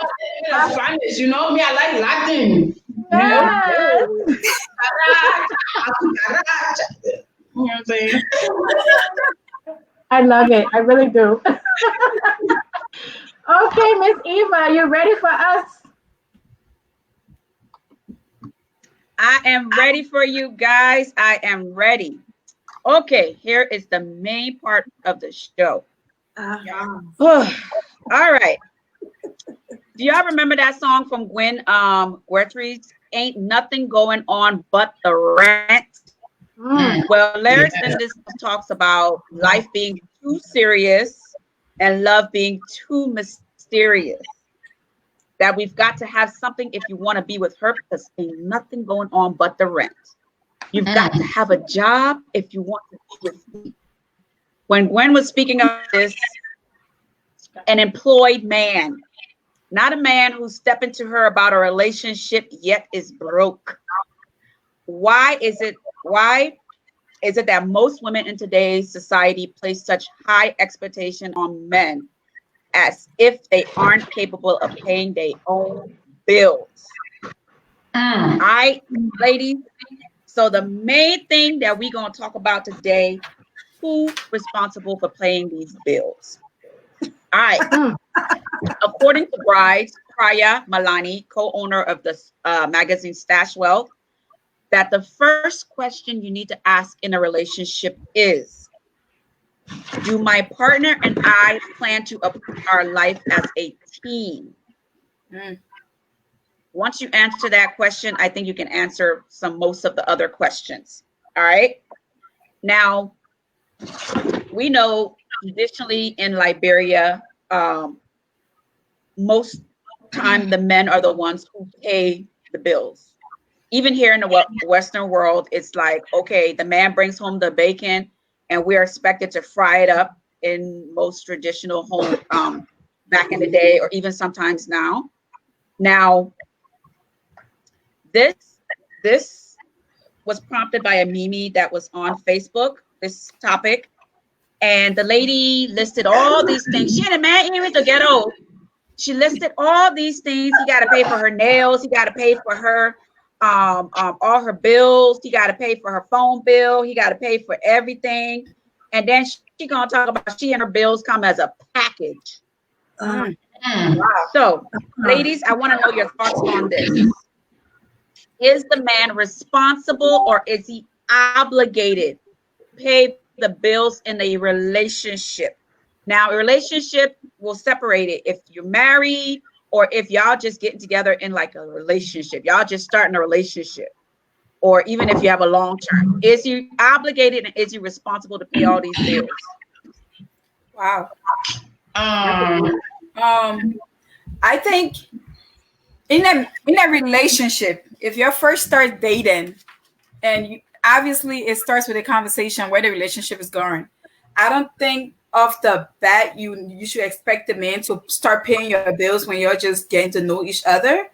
Spanish, you know me, I like Latin. Yes. You know what I'm saying? I love it. I really do. Okay, Miss Eva, you ready for us? I am ready for you guys. I am ready. Okay, here is the main part of the show. Uh-huh. All right. Do y'all remember that song from Gwen Guthries? Ain't nothing going on but the rent. Well, lyrics in this talks about life being too serious and love being too mysterious. That we've got to have something if you want to be with her, because ain't nothing going on but the rent. You've got to have a job if you want to be with me. When Gwen was speaking of this, an employed man, Not a man who's stepping to her about a relationship yet is broke. Why is it that most women in today's society place such high expectation on men as if they aren't capable of paying their own bills? Ladies, so the main thing that we're going to talk about today, who's responsible for paying these bills? All right. According to Priya Malani, co-owner of the magazine Stash Wealth, that the first question you need to ask in a relationship is, do my partner and I plan to approach our life as a team? Once you answer that question, I think you can answer most of the other questions. All right. Now, we know traditionally in Liberia, most time the men are the ones who pay the bills. Even here in the Western world, it's like, okay, the man brings home the bacon and we're expected to fry it up in most traditional home back in the day, or even sometimes now. Now, this was prompted by a meme that was on Facebook, this topic. And the lady listed all these things. She had a man even to get old. She listed all these things. He got to pay for her nails. He got to pay for her all her bills. He got to pay for her phone bill. He got to pay for everything. And then she gonna talk about she and her bills come as a package. So, ladies, I want to know your thoughts on this. Is the man responsible, or is he obligated to pay the bills in a relationship? Now, a relationship will separate it if you're married or if y'all just getting together in like a relationship. Y'all just starting a relationship. Or even if you have a long term. Is he obligated and is he responsible to pay all these bills? Wow. I think in that relationship, if you first start dating, and obviously it starts with a conversation where the relationship is going, I don't think off the bat you should expect the man to start paying your bills when you're just getting to know each other.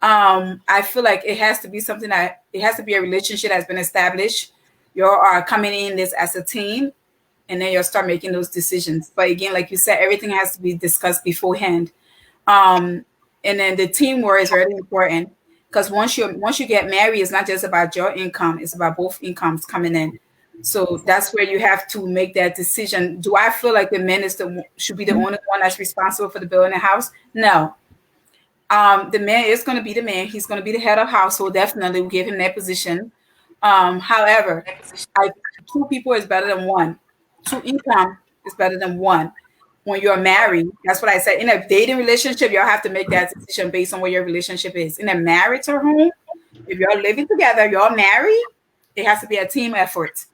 I feel like it has to be something that it has to be a relationship that's been established. You are coming in this as a team, and then you'll start making those decisions. But again, like you said, everything has to be discussed beforehand. And then the teamwork is very important, because once you get married, it's not just about your income; it's about both incomes coming in. So that's where you have to make that decision. Do I feel like the man should be the only one that's responsible for the bill in the house? No. The man is going to be the man. He's going to be the head of household. Definitely, we give him that position. However, two people is better than one. Two income is better than one. When you're married, that's what I said. In a dating relationship, y'all have to make that decision based on where your relationship is. In a marriage or home, if you're living together, you're married, it has to be a team effort.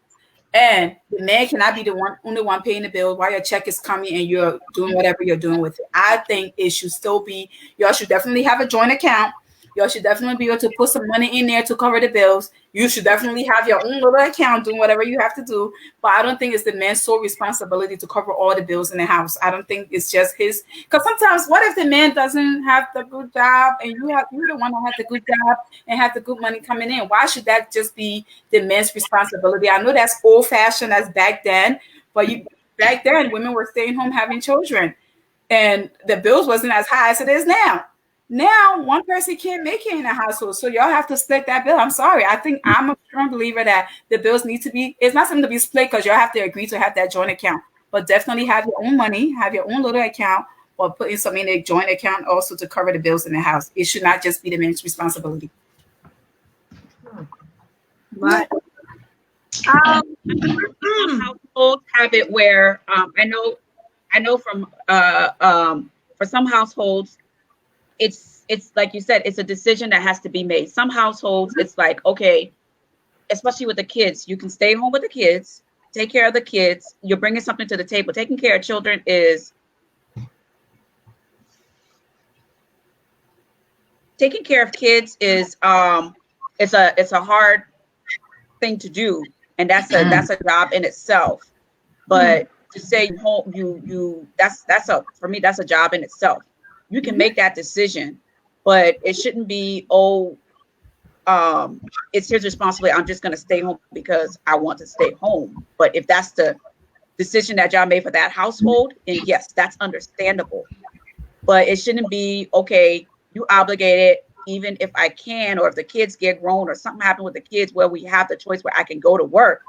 And the man cannot be the only one paying the bill while your check is coming and you're doing whatever you're doing with it. I think it should still be, y'all should definitely have a joint account. Y'all should definitely be able to put some money in there to cover the bills. You should definitely have your own little account doing whatever you have to do. But I don't think it's the man's sole responsibility to cover all the bills in the house. I don't think it's just his. Because sometimes, what if the man doesn't have the good job and you're the one that has the good job and have the good money coming in? Why should that just be the man's responsibility? I know that's old fashioned, that's back then. But back then, women were staying home having children. And the bills wasn't as high as it is now. Now, one person can't make it in a household, so y'all have to split that bill. I'm sorry. I think I'm a strong believer that the bills need to be, it's not something to be split because y'all have to agree to have that joint account, but definitely have your own money, have your own little account, or put in something in a joint account also to cover the bills in the house. It should not just be the man's responsibility. Right. Households have it where I know from for some households, it's like you said, it's a decision that has to be made. Some households, it's like, okay, especially with the kids, you can stay home with the kids, take care of the kids. You're bringing something to the table. Taking care of children is taking care of kids is it's a hard thing to do, and that's a job in itself. But to say home, you that's a for me, that's a job in itself. You can make that decision, but it shouldn't be, it's his responsibility. I'm just going to stay home because I want to stay home. But if that's the decision that y'all made for that household, then yes, that's understandable. But it shouldn't be, okay, you obligated, even if I can, or if the kids get grown or something happened with the kids where we have the choice where I can go to work,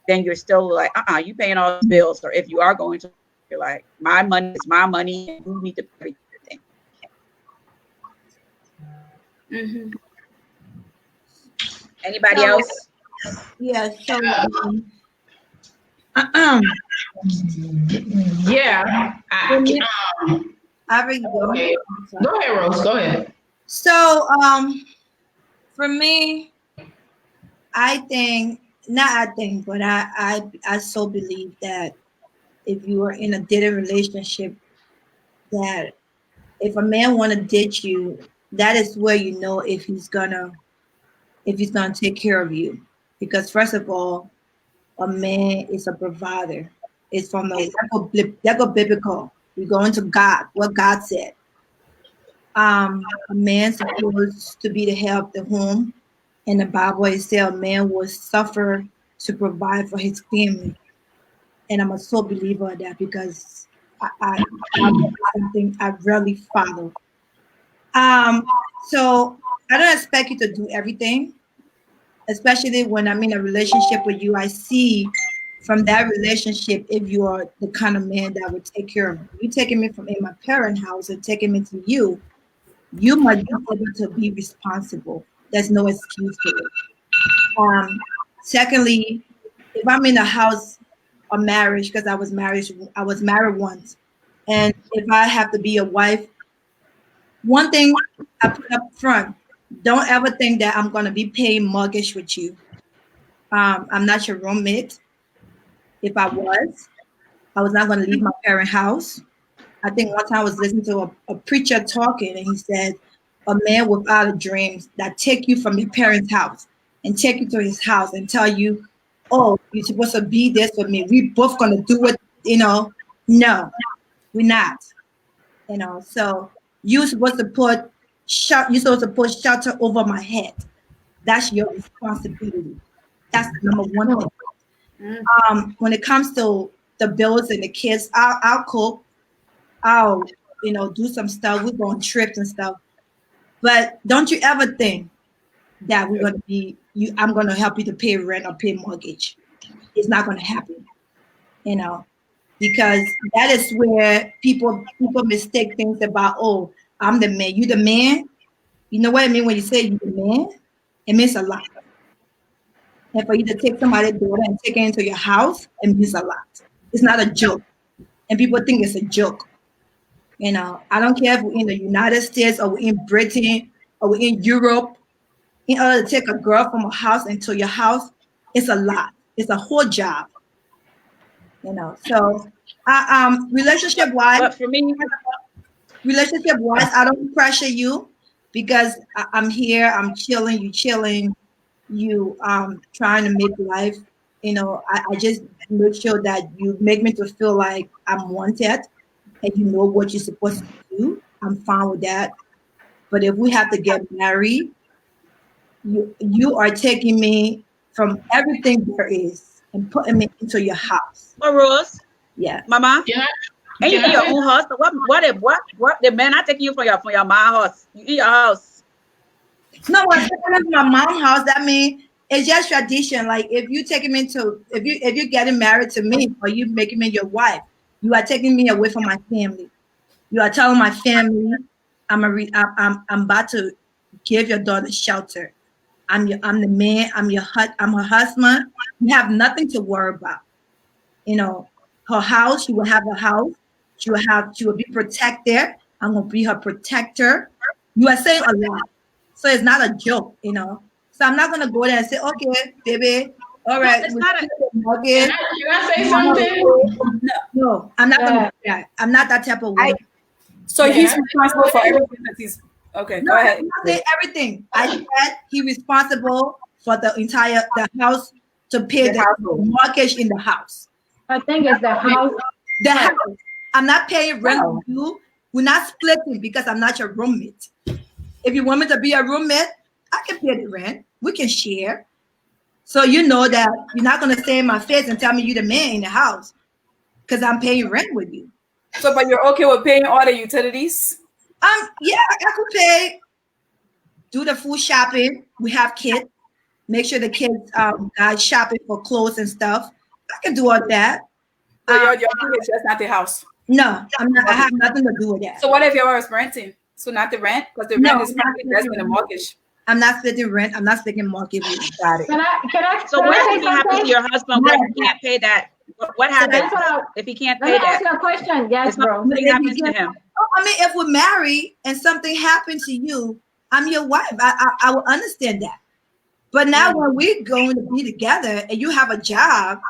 then you're still like, you paying all these bills. Or if you are going to, you're like, my money is my money, and you need to pay everything. Mm-hmm. Anybody else? Yeah. So. Yeah. I really go. Okay. Go ahead, Rose. Go ahead. So, for me, I think, not I think, but I so believe that if you are in a dating relationship, that if a man want to date you, that is where you know if he's gonna take care of you. Because first of all, a man is a provider. It's from the go biblical. We go into God, what God said. A man's supposed to be the head of the home, and the Bible it says a man will suffer to provide for his family. And I'm a sole believer of that because I something I really follow. So I don't expect you to do everything, especially when I'm in a relationship with you. I see from that relationship if you are the kind of man that would take care of me. You taking me from in my parent house and taking me to you, you must be able to be responsible. There's no excuse for it. Secondly, if I'm in a house of marriage, because I was married once, and if I have to be a wife, one thing I put up front, don't ever think that I'm gonna be paying mortgage with you. I'm not your roommate. If I was not gonna leave my parent house. I think one time I was listening to a preacher talking, and he said, "A man without a dream that take you from your parents' house and take you to his house and tell you, oh, you're supposed to be this with me. We both gonna do it, No, we're not, So you're supposed to put shelter over my head. That's your responsibility. That's the number one thing. When it comes to the bills and the kids, I'll cook. I'll, do some stuff. We're going trips and stuff. But don't you ever think that we're gonna be I'm gonna help you to pay rent or pay mortgage. It's not gonna happen, because that is where people mistake things about, oh, I'm the man. You the man? You know what I mean when you say you the man? It means a lot. And for you to take somebody's daughter and take her into your house, it means a lot. It's not a joke. And people think it's a joke. I don't care if we're in the United States or we're in Britain or we're in Europe. In order to take a girl from a house into your house, it's a lot. It's a whole job. So relationship wise, But for me, I don't pressure you because I'm here, I'm chilling, you chilling, you trying to make life. I just make sure that you make me to feel like I'm wanted and you know what you're supposed to do. I'm fine with that. But if we have to get married, you are taking me from everything there is and putting me into your house. What, Rose? Yeah. Mama? And you in your own house? What the man I take you from your mom's house? You in your house? No, when I'm taking my mom's house, that means it's just tradition. Like if you taking me to if you're getting married to me or you making me your wife, you are taking me away from my family. You are telling my family, I'm about to give your daughter shelter. I'm the man. I'm her husband. You have nothing to worry about. Her house. She will have a house. She will be protected. I'm gonna be her protector. You are saying a lot, so it's not a joke. So I'm not gonna go there and say, okay, baby, all right. It's not a. Can I say something? No, I'm not gonna do that. I'm not that type of woman. So he's responsible for everything that he's. Okay, go ahead. I'm not saying everything. I said he's responsible for the house to pay the mortgage in the house. I think it's the house. The house. I'm not paying rent on you. We're not splitting because I'm not your roommate. If you want me to be a roommate, I can pay the rent. We can share. So you know that you're not gonna stay in my face and tell me you're the man in the house because I'm paying rent with you. So, but you're okay with paying all the utilities? Yeah, I could pay. Do the food shopping. We have kids. Make sure the kids got shopping for clothes and stuff. I can do all that. So your thing is just not the house. No, I'm not. I have nothing to do with that. So what if you was renting? So not the rent, because the rent is probably less than the mortgage. I'm not splitting rent. I'm not splitting mortgage. Got it. Can I So what if something happens to your husband where he can't pay that? What happens if he can't pay Let me that? ask you a question. Yes, bro. Something happens to him. I mean, if we're married and something happened to you, I'm your wife. I will understand that. But now when we're going to be together and you have a job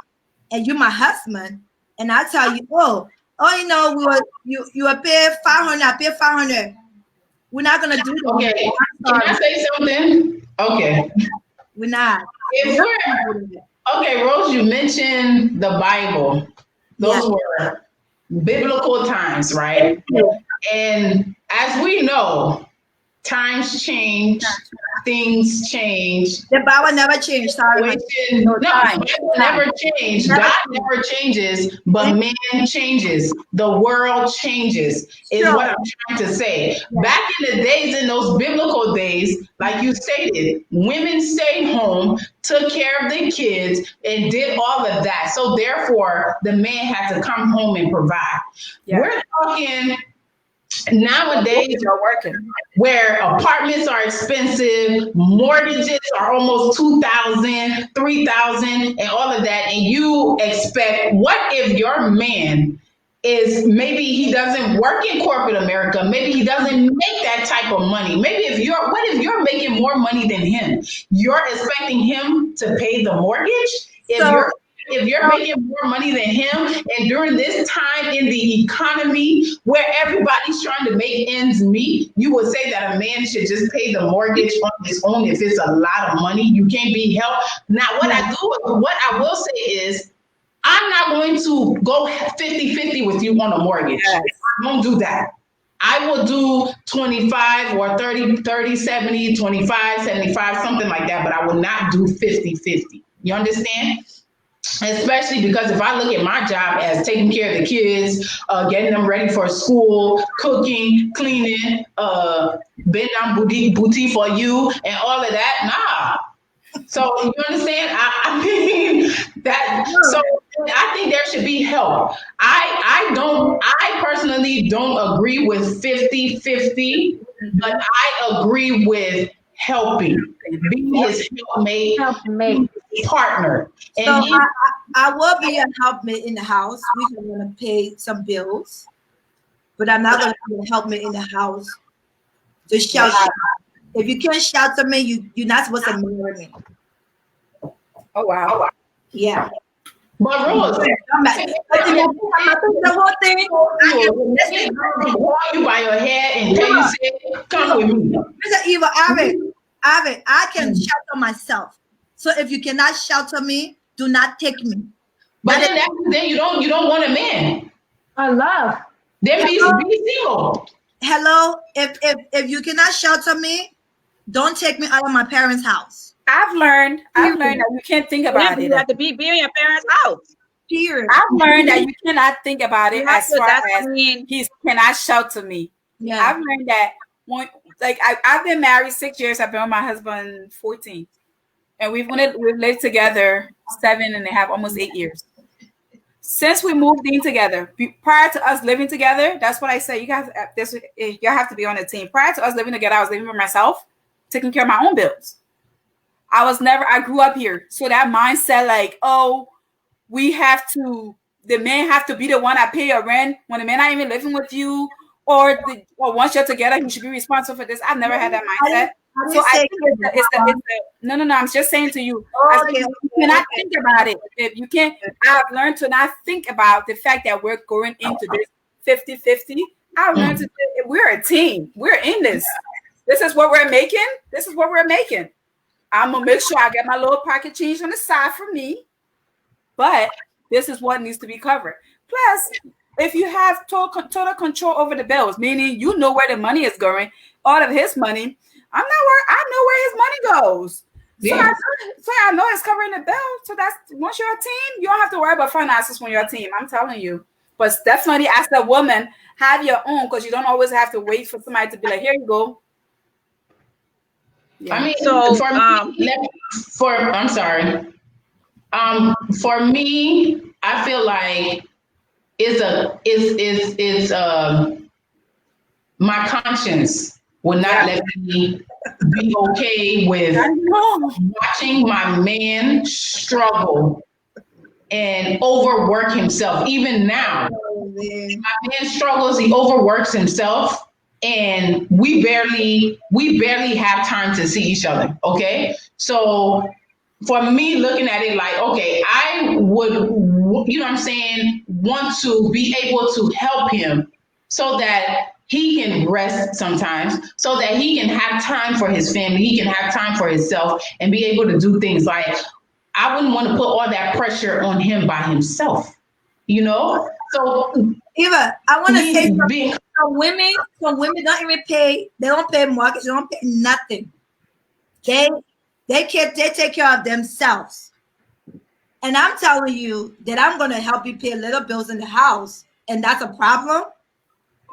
and you're my husband, and I tell you, you know, you are paid 500, I pay 500. We're not gonna do that. Okay, can I say something? Okay. We're not. Okay, Rose, you mentioned the Bible. Those were biblical times, right? And as we know, times change, things change. The Bible never changed. Sorry. The Bible never changed. God never changes, but man changes. The world changes, is what I'm trying to say. Back in the days, in those biblical days, like you stated, women stayed home, took care of the kids, and did all of that. So therefore, the man had to come home and provide. Yeah. We're talking nowadays are working where apartments are expensive, mortgages are almost 2,000, 3,000, and all of that, and you expect, what if your man is, maybe he doesn't work in corporate America, maybe he doesn't make that type of money, what if you're making more money than him? You're expecting him to pay the mortgage? If you're making more money than him, and during this time in the economy where everybody's trying to make ends meet, you would say that a man should just pay the mortgage on his own if it's a lot of money. You can't be helped. Now, what I will say is, I'm not going to go 50-50 with you on a mortgage. Yes. I won't do that. I will do 25 or 30, 70, 25, 75, something like that, but I will not do 50-50. You understand? Especially because if I look at my job as taking care of the kids, getting them ready for school, cooking, cleaning, bend down booty for you, and all of that, nah. So you understand? I mean that. So I think there should be help. I personally don't agree with 50-50, but I agree with helping, being his helpmate. Partner. And so I will be a helpmate in the house. We're going to pay some bills, but I'm not going to be a helpmate in the house to shout. If you can't shout to me, you're not supposed to marry me. Oh wow! Yeah. But Rose, the whole thing. Hold you by your head and tell you, say, "Come with me." Mr. Eva, Ave, I can shout to myself. So if you cannot shelter me, do not take me. But then you don't want a man. I love. Then be single. Hello, if you cannot shelter me, don't take me out of my parents' house. I've learned that you can't think about it. You have to be in your parents' house. Period. I've learned that you cannot think about it as far as he cannot shelter me. Yeah. I've learned that I've been married 6 years. I've been with my husband 14. And we've lived together 7.5, almost 8 years. Since we moved in together, prior to us living together, that's what I say. You have to be on a team. Prior to us living together, I was living for myself, taking care of my own bills. I grew up here. So that mindset, the man have to be the one that pay your rent when the man not even living with you, or once you're together, he should be responsible for this. I've never had that mindset. So I think no. I'm just saying to you, you cannot think about it. If you can't, I've learned to not think about the fact that we're going into this 50-50. I've learned to we're a team. We're in this. This is what we're making. I'm gonna make sure I get my little pocket change on the side for me, but this is what needs to be covered. Plus, if you have total control over the bills, meaning you know where the money is going, all of his money, I know where his money goes. So, Yeah. I know it's covering the bill. So that's once you're a team, you don't have to worry about finances when you're a team. I'm telling you. But definitely, as a woman, have your own, because you don't always have to wait for somebody to be like, "Here you go." Yeah. I mean, So, I'm sorry. For me, I feel like it's my conscience will not let me be okay with watching my man struggle and overwork himself. Even now, my man struggles, he overworks himself, and we barely have time to see each other. Okay. So for me, looking at it like, okay, I would, you know what I'm saying, want to be able to help him so that he can rest sometimes, so that he can have time for his family, he can have time for himself and be able to do things. Like, I wouldn't want to put all that pressure on him by himself, you know? So Eva, I want to say being, some women don't even pay, they don't pay mortgage, they don't pay nothing. They take care of themselves. And I'm telling you that I'm going to help you pay little bills in the house. And that's a problem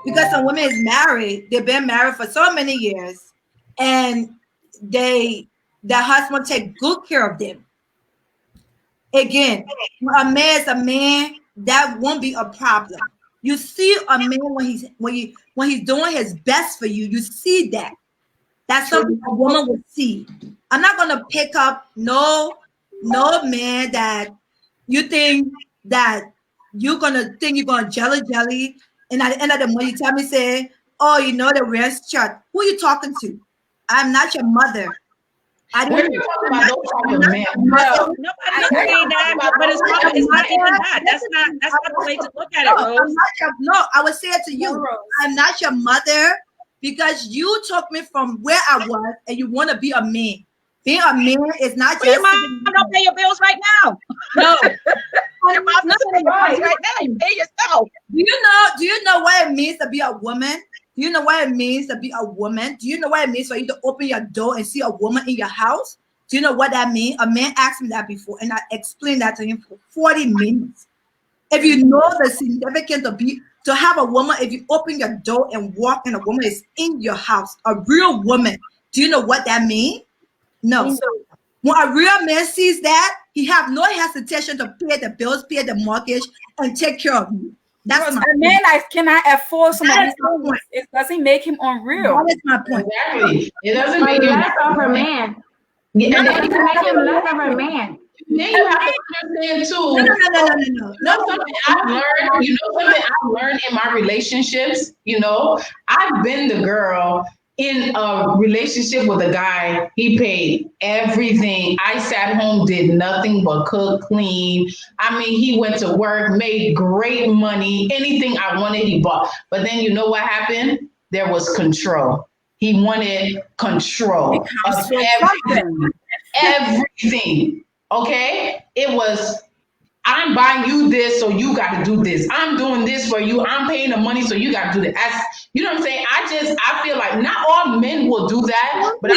because some women is married. They've been married for so many years and the husband take good care of them. Again, a man is a man, that won't be a problem. You see a man when he's doing his best for you, you see that. That's something a woman would see. I'm not gonna pick up no man that you think that you're gonna jelly, and at the end of the month you tell me, say, oh, you know the rest chart. Who are you talking to? I'm not your mother. I we're didn't talking about those type of men. no, nobody's saying that, but it's not even that. That's not the way to look at it, Rose. I would say it to you. I'm not your mother because you took me from where I was and you want to be a man. Being a man is not Well, just. your mom don't pay your bills right now. No. Your mom doesn't pay your bills right now. You pay yourself. Do you know what it means to be a woman? Do you know what it means to be a woman? Do you know what it means for you to open your door and see a woman in your house? Do you know what that means? A man asked me that before, and I explained that to him for 40 minutes. If you know the significance to have a woman, if you open your door and walk and a woman is in your house, a real woman, do you know what that means? No. So when a real man sees that, he have no hesitation to pay the bills, pay the mortgage, and take care of you. That's a man that cannot afford some of these things. It doesn't make him unreal. That is my point. Exactly. It doesn't make him less of a man. Yeah, It doesn't make him less of a man. Then you have to understand too. No. Something I've learned. You know something I've learned in my relationships. You know, I've been the girl in a relationship with a guy. He paid everything. I sat home, did nothing but cook, clean. I mean, he went to work, made great money. Anything I wanted, he bought. But then you know what happened? There was control. He wanted control of everything. Everything. Okay? It was, I'm buying you this, so you got to do this. I'm doing this for you. I'm paying the money, so you got to do that. You know what I'm saying? I feel like not all men will do that, but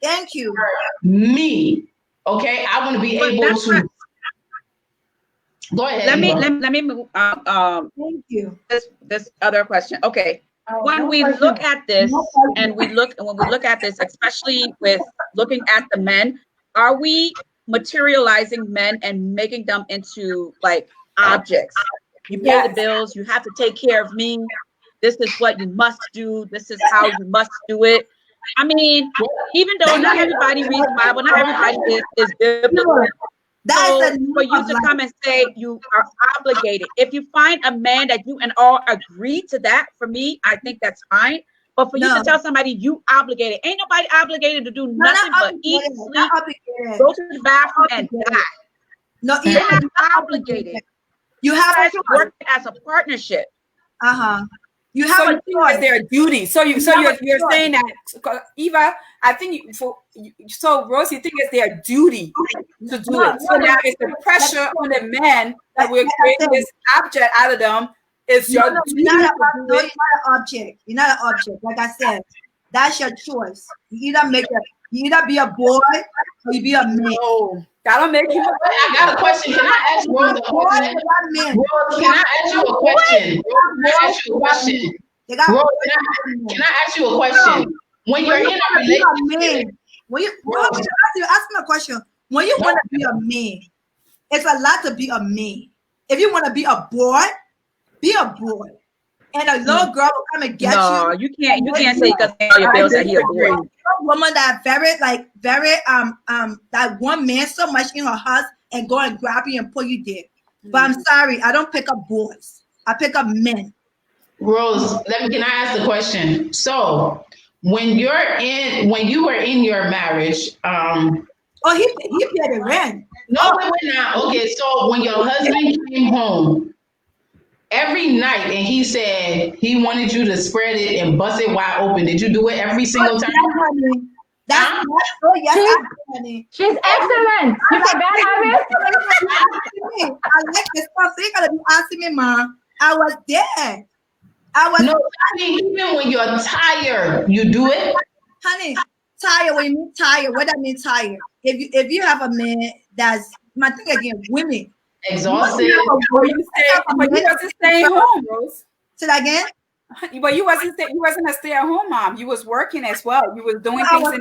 Thank you. Me, okay? I want to be able to. Go ahead. Let me move. Thank you. This other question. Okay. When we look at this, and when we look at this, especially with looking at the men, are we materializing men and making them into like objects? You pay the bills, you have to take care of me. This is what you must do. This is how you must do it. I mean, even though not everybody reads the Bible, not everybody is biblical. So for you to come and say you are obligated, if you find a man that you and all agree to that, for me, I think that's fine. But for you to tell somebody you obligated, ain't nobody obligated to do nothing but eat, sleep, go to the bathroom, and die. No, you're not obligated. You have to work as a partnership. You have So a you think it's choice. their duty. So you're saying that, Eva, I think so Rose, you think it's their duty to do No, it. So now it's the pressure on the men that we're creating this object out of them. It's your duty you're to not do it. an object. You're not an object. Like I said, that's your choice. You either be a boy or you be a man. No, that'll make you. I got a question. Can I ask Rose a question? Rose, can I ask you a question? Rose, can I ask you a question? When you're in a relationship, ask me a question. When you want to be a man, it's a lot to be a man. If you want to be a boy, be a boy. And a little girl will come and get you. No, you can't say because all your bills that he a boy. A woman that very that one man so much in her house and go and grab you and pull you there. But I'm sorry, I don't pick up boys. I pick up men. Rose, can I ask the question? So when you were in your marriage, he paid the rent. No, we're not. Okay, so when your husband came home every night and he said he wanted you to spread it and bust it wide open, did you do it every single time? Yes, honey. She's excellent. You a bad habit? I like this stuff. So you gotta be asking me, Mom. I was there. No, I mean, even when you're tired, you do it? Honey, tired, when you mean tired, what that mean tired? If you have a man that's, my thing again, women. Exhausted. But you wasn't staying home, Rose. Say that again? But you wasn't a stay-at-home mom. You was working as well. You was doing things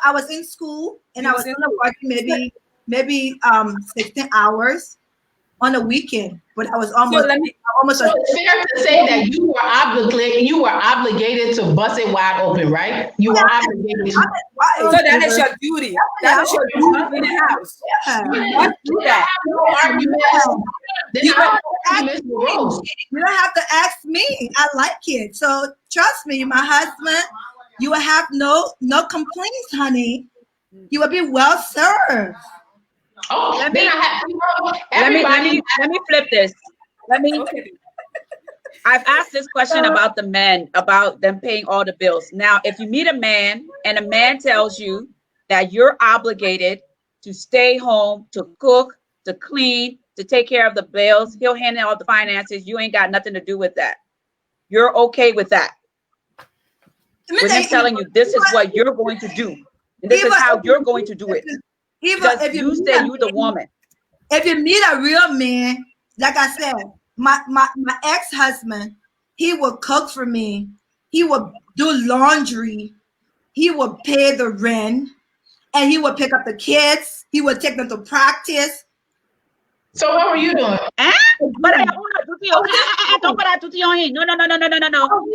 I was in school and I was working maybe 16 hours on a weekend, but I was almost. So it's fair to say that you were obligated to bust it wide open, right? You were obligated. So that is your duty. That is your duty in the house. You don't have to ask me. I like it. So trust me, my husband, you will have no complaints, honey. You will be well served. Oh, let me flip this. I've asked this question about the men, about them paying all the bills. Now, if you meet a man and a man tells you that you're obligated to stay home, to cook, to clean, to take care of the bills, he'll handle all the finances. You ain't got nothing to do with that. You're okay with that. With him telling you this is what you're going to do. And this is how you're going to do it. Because you say you're the woman. If you meet a real man, like I said, my ex-husband, he would cook for me. He would do laundry. He would pay the rent. And he would pick up the kids. He would take them to practice. So what were you doing? Don't put that duty on him. No.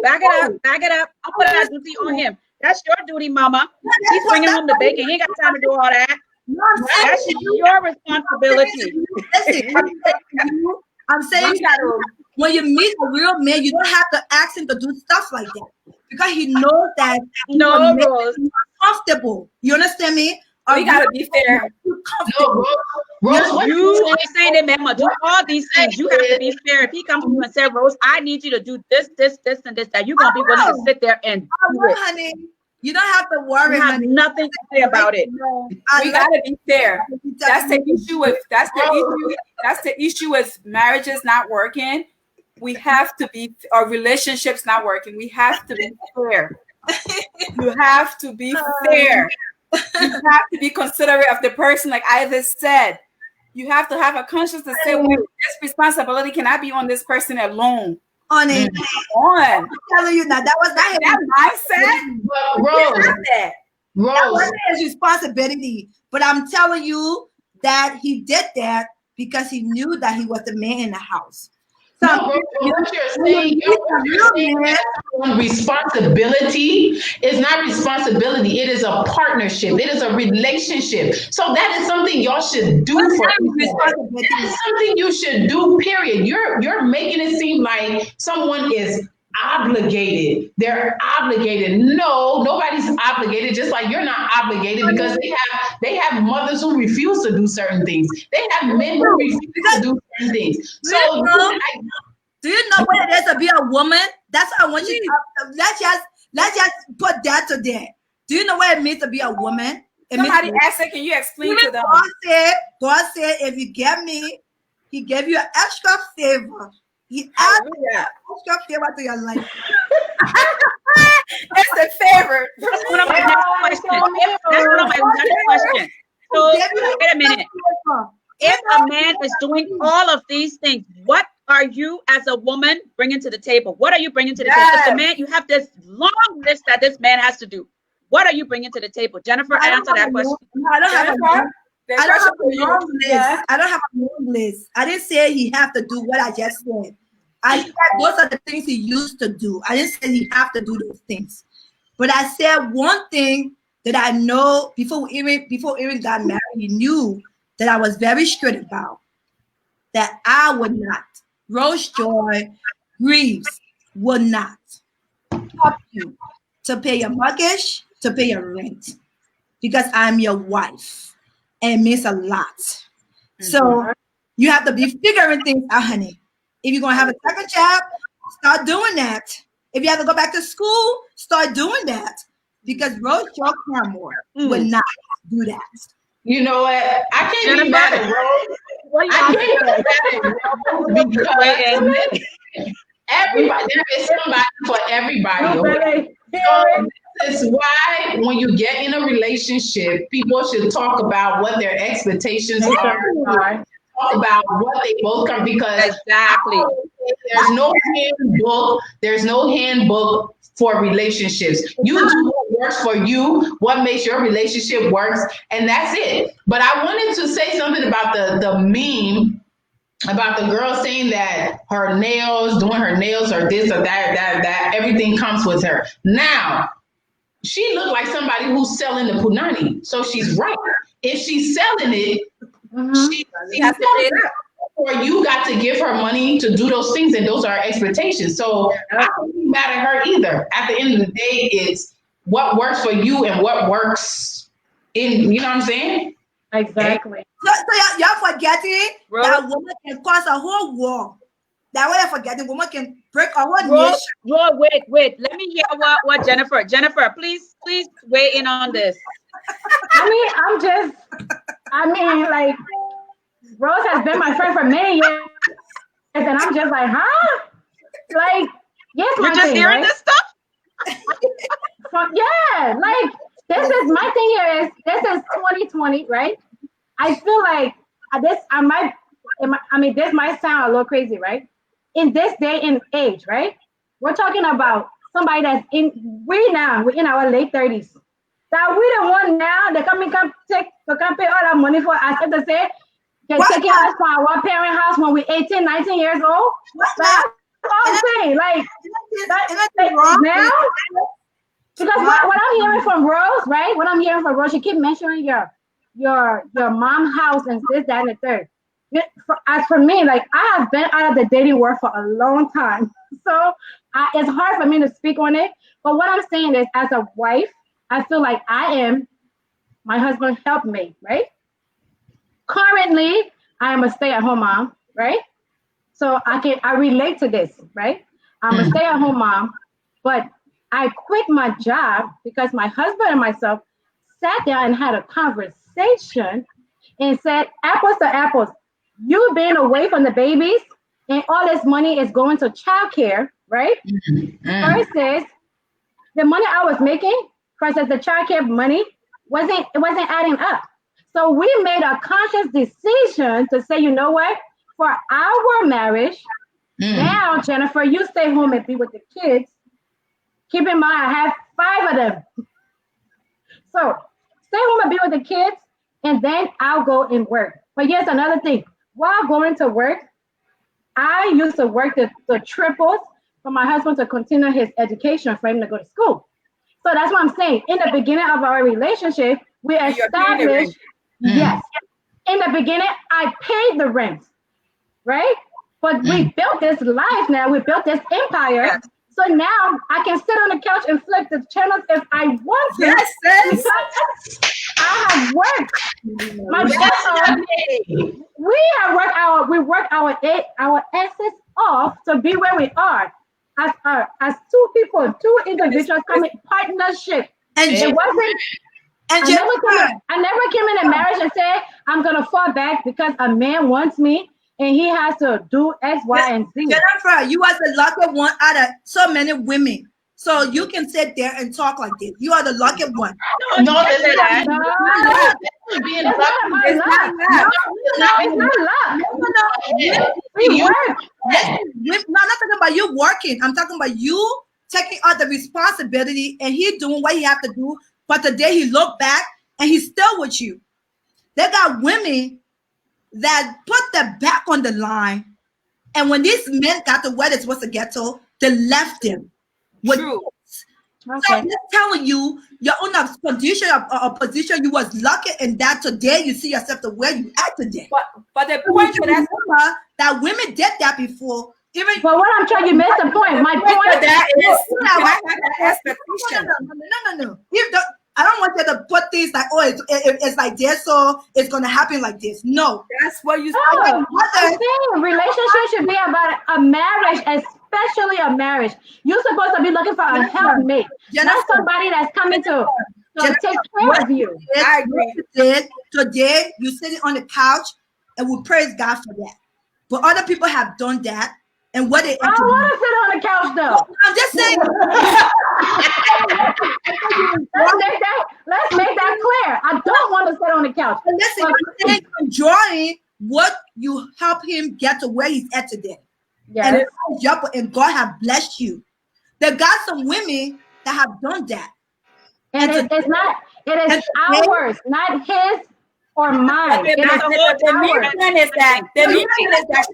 Back it up. I'll put that duty on him. That's your duty, mama. He's bringing home the bacon. He ain't got time to do all that. That's your responsibility. Listen, I'm saying that when you meet a real man, you don't have to ask him to do stuff like that because he knows that he's comfortable. You understand me? We gotta be fair. Rose, you are saying that Mama do all these things. You have to be fair. If he comes to you and says, Rose, I need you to do this, and this, that you're gonna be willing to sit there and do it. Honey. You don't have to worry. You have nothing to say about it. We gotta be fair. That's the issue with marriages not working. We have to be, our relationships not working. We have to be fair. You have to be fair. You have to be considerate of the person, like I just said. You have to have a conscience to say, well, this responsibility cannot be on this person alone. On it. I'm telling you now, that was not his mindset. Rose. That wasn't his responsibility. But I'm telling you that he did that because he knew that he was the man in the house. So what you're saying responsibility is not responsibility. It is a partnership. It is a relationship. So that is something y'all should do for each other. That is something you should do, period. You're making it seem like someone is obligated. They're obligated. No, nobody's obligated, just like you're not obligated because they have mothers who refuse to do certain things. They have men who refuse to do certain things. So do you know what it is to be a woman That's how I want you to. Let's just put that to there. Do you know what it means to be a woman? Somebody asked it, can you explain to them? God said, if you get me, He gave you an extra favor. He added extra favor to your life. That's the favorite. That's one of my next questions. That's one of my next questions. So wait a minute. If a man is doing all of these things, what are you as a woman bringing to the table? What are you bringing to the table? Because the man, you have this long list that this man has to do. What are you bringing to the table? Jennifer, answer that question. I don't have a long list. I don't have a long list. I didn't say he have to do what I just said. I said those are the things he used to do. I didn't say he have to do those things. But I said one thing that I know before even got married, he knew that I was very strict about, that I would not, Rose Joy Greaves would not help you to pay your mortgage, to pay your rent, because I'm your wife, and it means a lot. So you have to be figuring things out, honey. If you're going to have a second job, start doing that. If you have to go back to school, start doing that, because Rose Joy Cromwell would not do that. You know what? I can't be mad at Rose. I can't be mad at Rose because everybody, there is somebody for everybody. Okay? So this is why when you get in a relationship, people should talk about what their expectations are. Talk about what they both come, because exactly there's no handbook for relationships. You do what works for you, what makes your relationship works, and that's it. But I wanted to say something about the meme about the girl saying that her nails, doing her nails, or this or that, everything comes with her. Now, she looked like somebody who's selling the punani, so she's right. If she's selling it, she has to pay it up. Or you got to give her money to do those things, and those are expectations. So I don't be mad at her either. At the end of the day, it's what works for you and what works in, you know what I'm saying? Exactly. So y'all forgetting that woman can cause a whole war. That way you're forgetting woman can break a whole nation. Wait. Let me hear what Jennifer, please weigh in on this. Like, Rose has been my friend for many years, and I'm just like, huh? Like, yes, you're just hearing this stuff? Like, this is my thing here is, this is 2020, right? I feel like this might sound a little crazy, right? In this day and age, right? We're talking about somebody that's we're in our late 30s. That we the one now that come pay all that money for us, and to say they're taking us from our parent house when we're 18, 19 years old. That's what I'm saying. Like now, because what I'm hearing from Rose, right? What I'm hearing from Rose, she keep mentioning your mom house and this, that, and the third. As for me, like, I have been out of the dating world for a long time, so it's hard for me to speak on it. But what I'm saying is, as a wife, I feel like I am my husband's helpmate, right? Currently, I am a stay-at-home mom, right? So I relate to this, right? I'm a stay-at-home mom, but I quit my job because my husband and myself sat down and had a conversation and said, apples to apples, you being away from the babies and all this money is going to childcare, right? Versus the money I was making versus the childcare money wasn't adding up. So we made a conscious decision to say, you know what? For our marriage, now, Jennifer, you stay home and be with the kids. Keep in mind, I have 5 of them. So stay home and be with the kids, and then I'll go and work. But yes, another thing, while going to work, I used to work the triples for my husband to continue his education, for him to go to school. So that's what I'm saying. In the beginning of our relationship, we established, yes. In the beginning, I paid the rent, right? But we built this life now. We built this empire. Yes. So now I can sit on the couch and flip the channels if I want to. Yes, sis. I have worked. My we work our asses off to be where we are. As as two people, two individuals coming partnership. And It wasn't. and I never came in a marriage and say I'm gonna fall back because a man wants me and he has to do X, Y, and Z. Jennifer, you are the lucky one out of so many women. So you can sit there and talk like this. You are the lucky one. No, that's not. No, Being it's not about It's love. not No, it's not love. We work. I'm not talking about you working. I'm talking about you taking on the responsibility and he doing what he have to do. But today he look back and he's still with you. They got women that put their back on the line. And when these men got to where they're supposed to get to, they left him. True. So I'm just telling you, you're on a position you was lucky in that today you see yourself to where you at today. But the point to that, that women did that before. Even But what I'm trying, you missed the point. My point that is, No, can I have that expectation? no. I don't want you to put things like, oh, it's like this, so it's gonna happen like this. No. That's what you No, said. I'm saying relationship should be about a marriage, especially a marriage. You're supposed to be looking for a helpmate, not somebody that's coming to take care of you. I agree. Today, you're sitting on the couch, and we praise God for that. But other people have done that, and what they I don't want to sit on the couch though. I'm just saying. Let's make that clear. I don't want to sit on the couch. Listen, I'm saying enjoying what you help him get to where he's at today. Yes. And God have blessed you. There got some women that have done that. And it's not, it is ours, not his or mine. The main point is that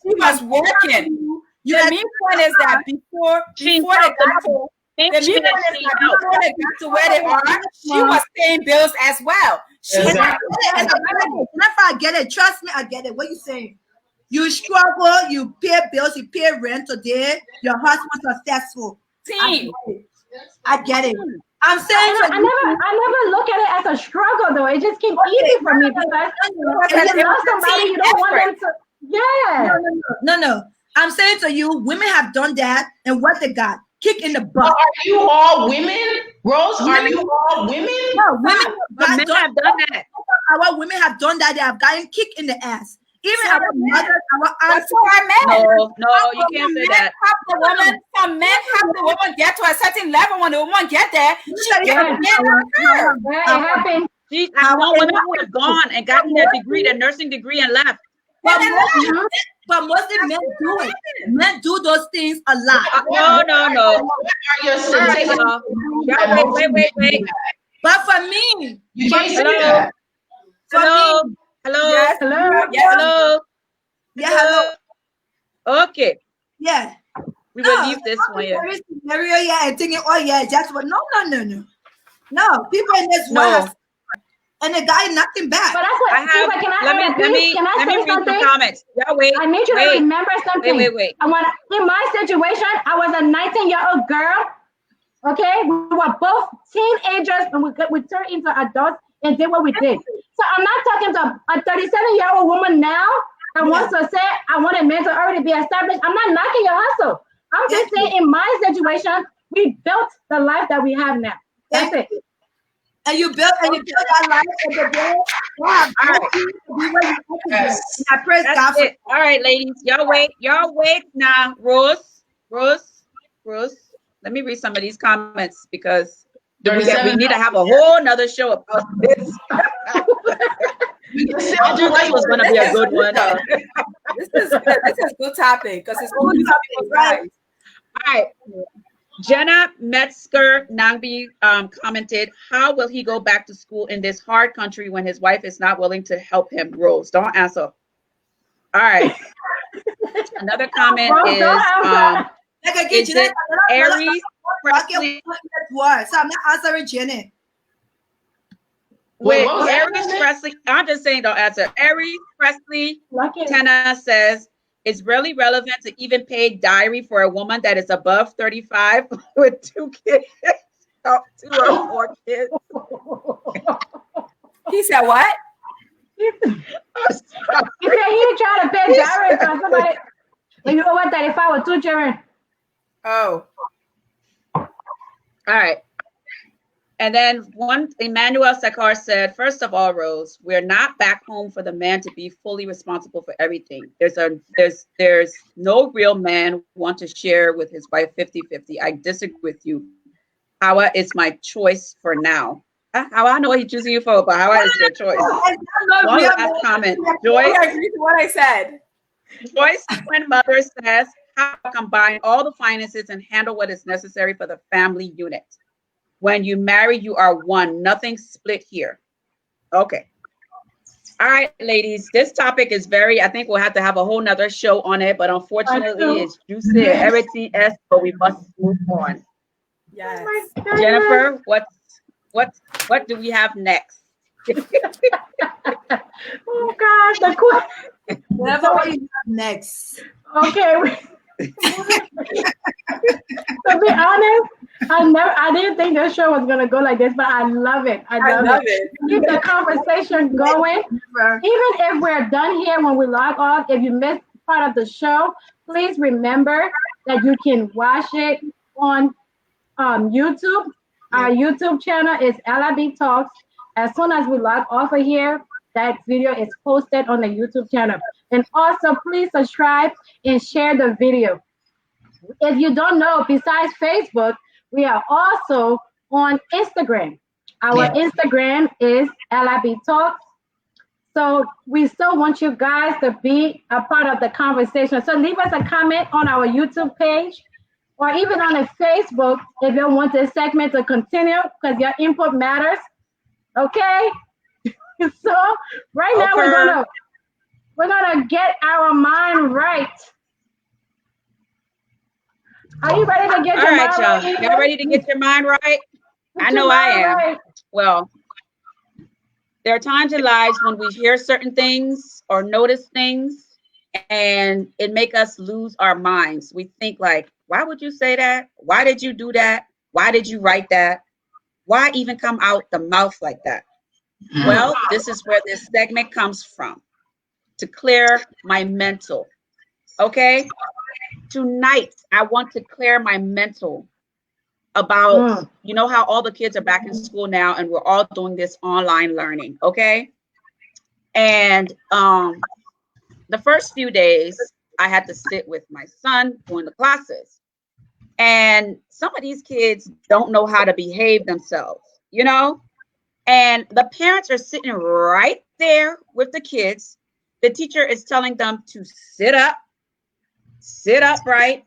she was working. The main point is that before they got to where they are, she was paying bills as well. I get it. Trust me, I get it. What you saying? You struggle, you pay bills, you pay rent today. Your husband's successful. I get it. I'm saying I never look at it as a struggle though. It just came easy for me because if you love somebody, you don't want them to. Yeah. No. I'm saying to you, women have done that, and what they got? Kick in the butt. Are you all women, Rose? Are you all women? No, women have done that. Our women have done that. They have gotten kicked in the ass. Even our mothers, our aunts. That's what I meant. No, you can't say that. Some men have the woman get to a certain level. When the woman get there, she get It happened. I know women who have gone and gotten their degree, their nursing degree, and left. But mostly men do it. Men do those things a lot. No. What are your statistics? Wait. But for me, You can't say that. Hello. Yes. Hello. Hello. yeah, hello. Okay. Yeah. We will leave this one. Scenario, yeah, and thinking, oh yeah, that's what. No. No, people in this world, and the guy nothing back. But that's what. Let me read something? the comments. Yeah, wait. I need you to remember something. Wait. I want in my situation, I was a 19-year-old girl. Okay, we were both teenagers, and we turned into adults and did what we did. So I'm not talking to a 37-year-old woman now that wants to say I want a man to already be established. I'm not knocking your hustle. I'm just saying in my situation, we built the life that we have now. That's it. And you built that life in the day. Wow. Yes. I praise God That's for it. All right, ladies. Y'all wait now. Rose. Let me read some of these comments because we need to have a whole nother show about this. I knew this was going to be a good one. This is a good topic because it's only people's lives. All right. Jenna Metzger Nangbi commented, how will he go back to school in this hard country when his wife is not willing to help him? Rose, don't answer. All right. Another comment is it Aries Presley? So I'm not answering Jenny. Wait, Aries Presley, I'm just saying don't answer. Aries Presley Tana says, it's really relevant to even pay dowry for a woman that is above 35 with 2 kids, 2 or 4 kids. He said what? He said you trying to pay dowry for somebody when you over 35 with 2 children. Oh. All right. And then one Emmanuel Sakar said, first of all, Rose, we're not back home for the man to be fully responsible for everything. There's no real man who want to share with his wife 50-50. I disagree with you. Hawa is my choice for now. Hawa, I know what he's choosing you for, but Hawa is your choice. One last comment. Joyce, I agree with what I said. Joyce, twin mother, says, how to combine all the finances and handle what is necessary for the family unit. When you marry, you are one. Nothing split here. Okay. All right, ladies. This topic is I think we'll have to have a whole nother show on it, but unfortunately, it's juicy and everything else, but we must move on. Yes. Oh Jennifer, what do we have next? Oh gosh, the question. Whatever we have next. Okay. To be honest, I didn't think the show was gonna go like this, but I love it. I love it. Keep the conversation going. Even if we're done here when we log off, if you missed part of the show, please remember that you can watch it on YouTube. Our YouTube channel is LIB Talks. As soon as we log off of here, that video is posted on the YouTube channel. And also, please subscribe and share the video. If you don't know, besides Facebook, we are also on Instagram. Our Instagram is LIB Talks. So we still want you guys to be a part of the conversation. So leave us a comment on our YouTube page or even on the Facebook if you want this segment to continue, because your input matters. Okay? So right now we're gonna get our mind right. Are you ready to get your mind right? Y'all. Y'all ready to get your mind right? I know I am. Right. Well, there are times in lives when we hear certain things or notice things and it make us lose our minds. We think like, why would you say that? Why did you do that? Why did you write that? Why even come out the mouth like that? Well, this is where this segment comes from, to clear my mental. Okay? Tonight, I want to clear my mental about, you know how all the kids are back in school now and we're all doing this online learning, okay? And the first few days, I had to sit with my son doing the classes. And some of these kids don't know how to behave themselves, you know? And the parents are sitting right there with the kids. The teacher is telling them to sit upright,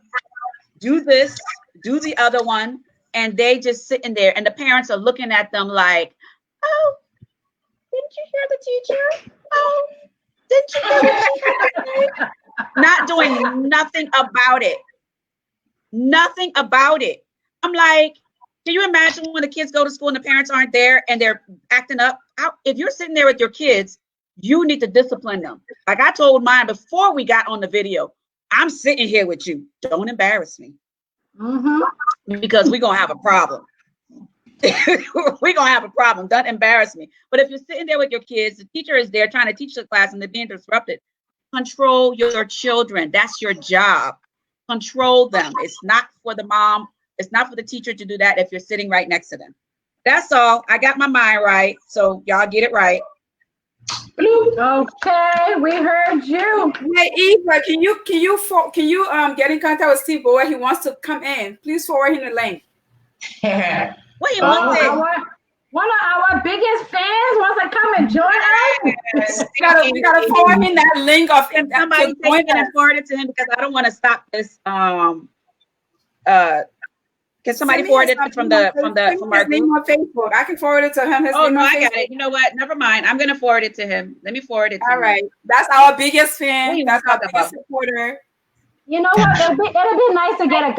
do this, do the other one. And they just sitting there and the parents are looking at them like, oh, didn't you hear the teacher? Oh, didn't you hear what she had? Not doing nothing about it. Nothing about it. I'm like, can you imagine when the kids go to school and the parents aren't there and they're acting up? If you're sitting there with your kids, you need to discipline them. Like I told mine before we got on the video, I'm sitting here with you. Don't embarrass me. Because we're going to have a problem. We're going to have a problem. Don't embarrass me. But if you're sitting there with your kids, the teacher is there trying to teach the class and they're being disrupted. Control your children. That's your job. Control them. It's not for the mom. It's not for the teacher to do that if you're sitting right next to them. That's all. I got my mind right. So y'all get it right. Okay, we heard you. Hey Eva, can you get in contact with Steve Boy? He wants to come in. Please forward him the link. What he wants one of our biggest fans wants to come and join us. We gotta forward him that link of somebody take it and forward it to him because I don't want to stop this. Can somebody forward it from our group? On Facebook. I can forward it to him. I got it. You know what? Never mind. I'm gonna forward it to him. Let me forward it to him. All right. That's our biggest fan. That's our biggest supporter. You know what? It'd be nice to get a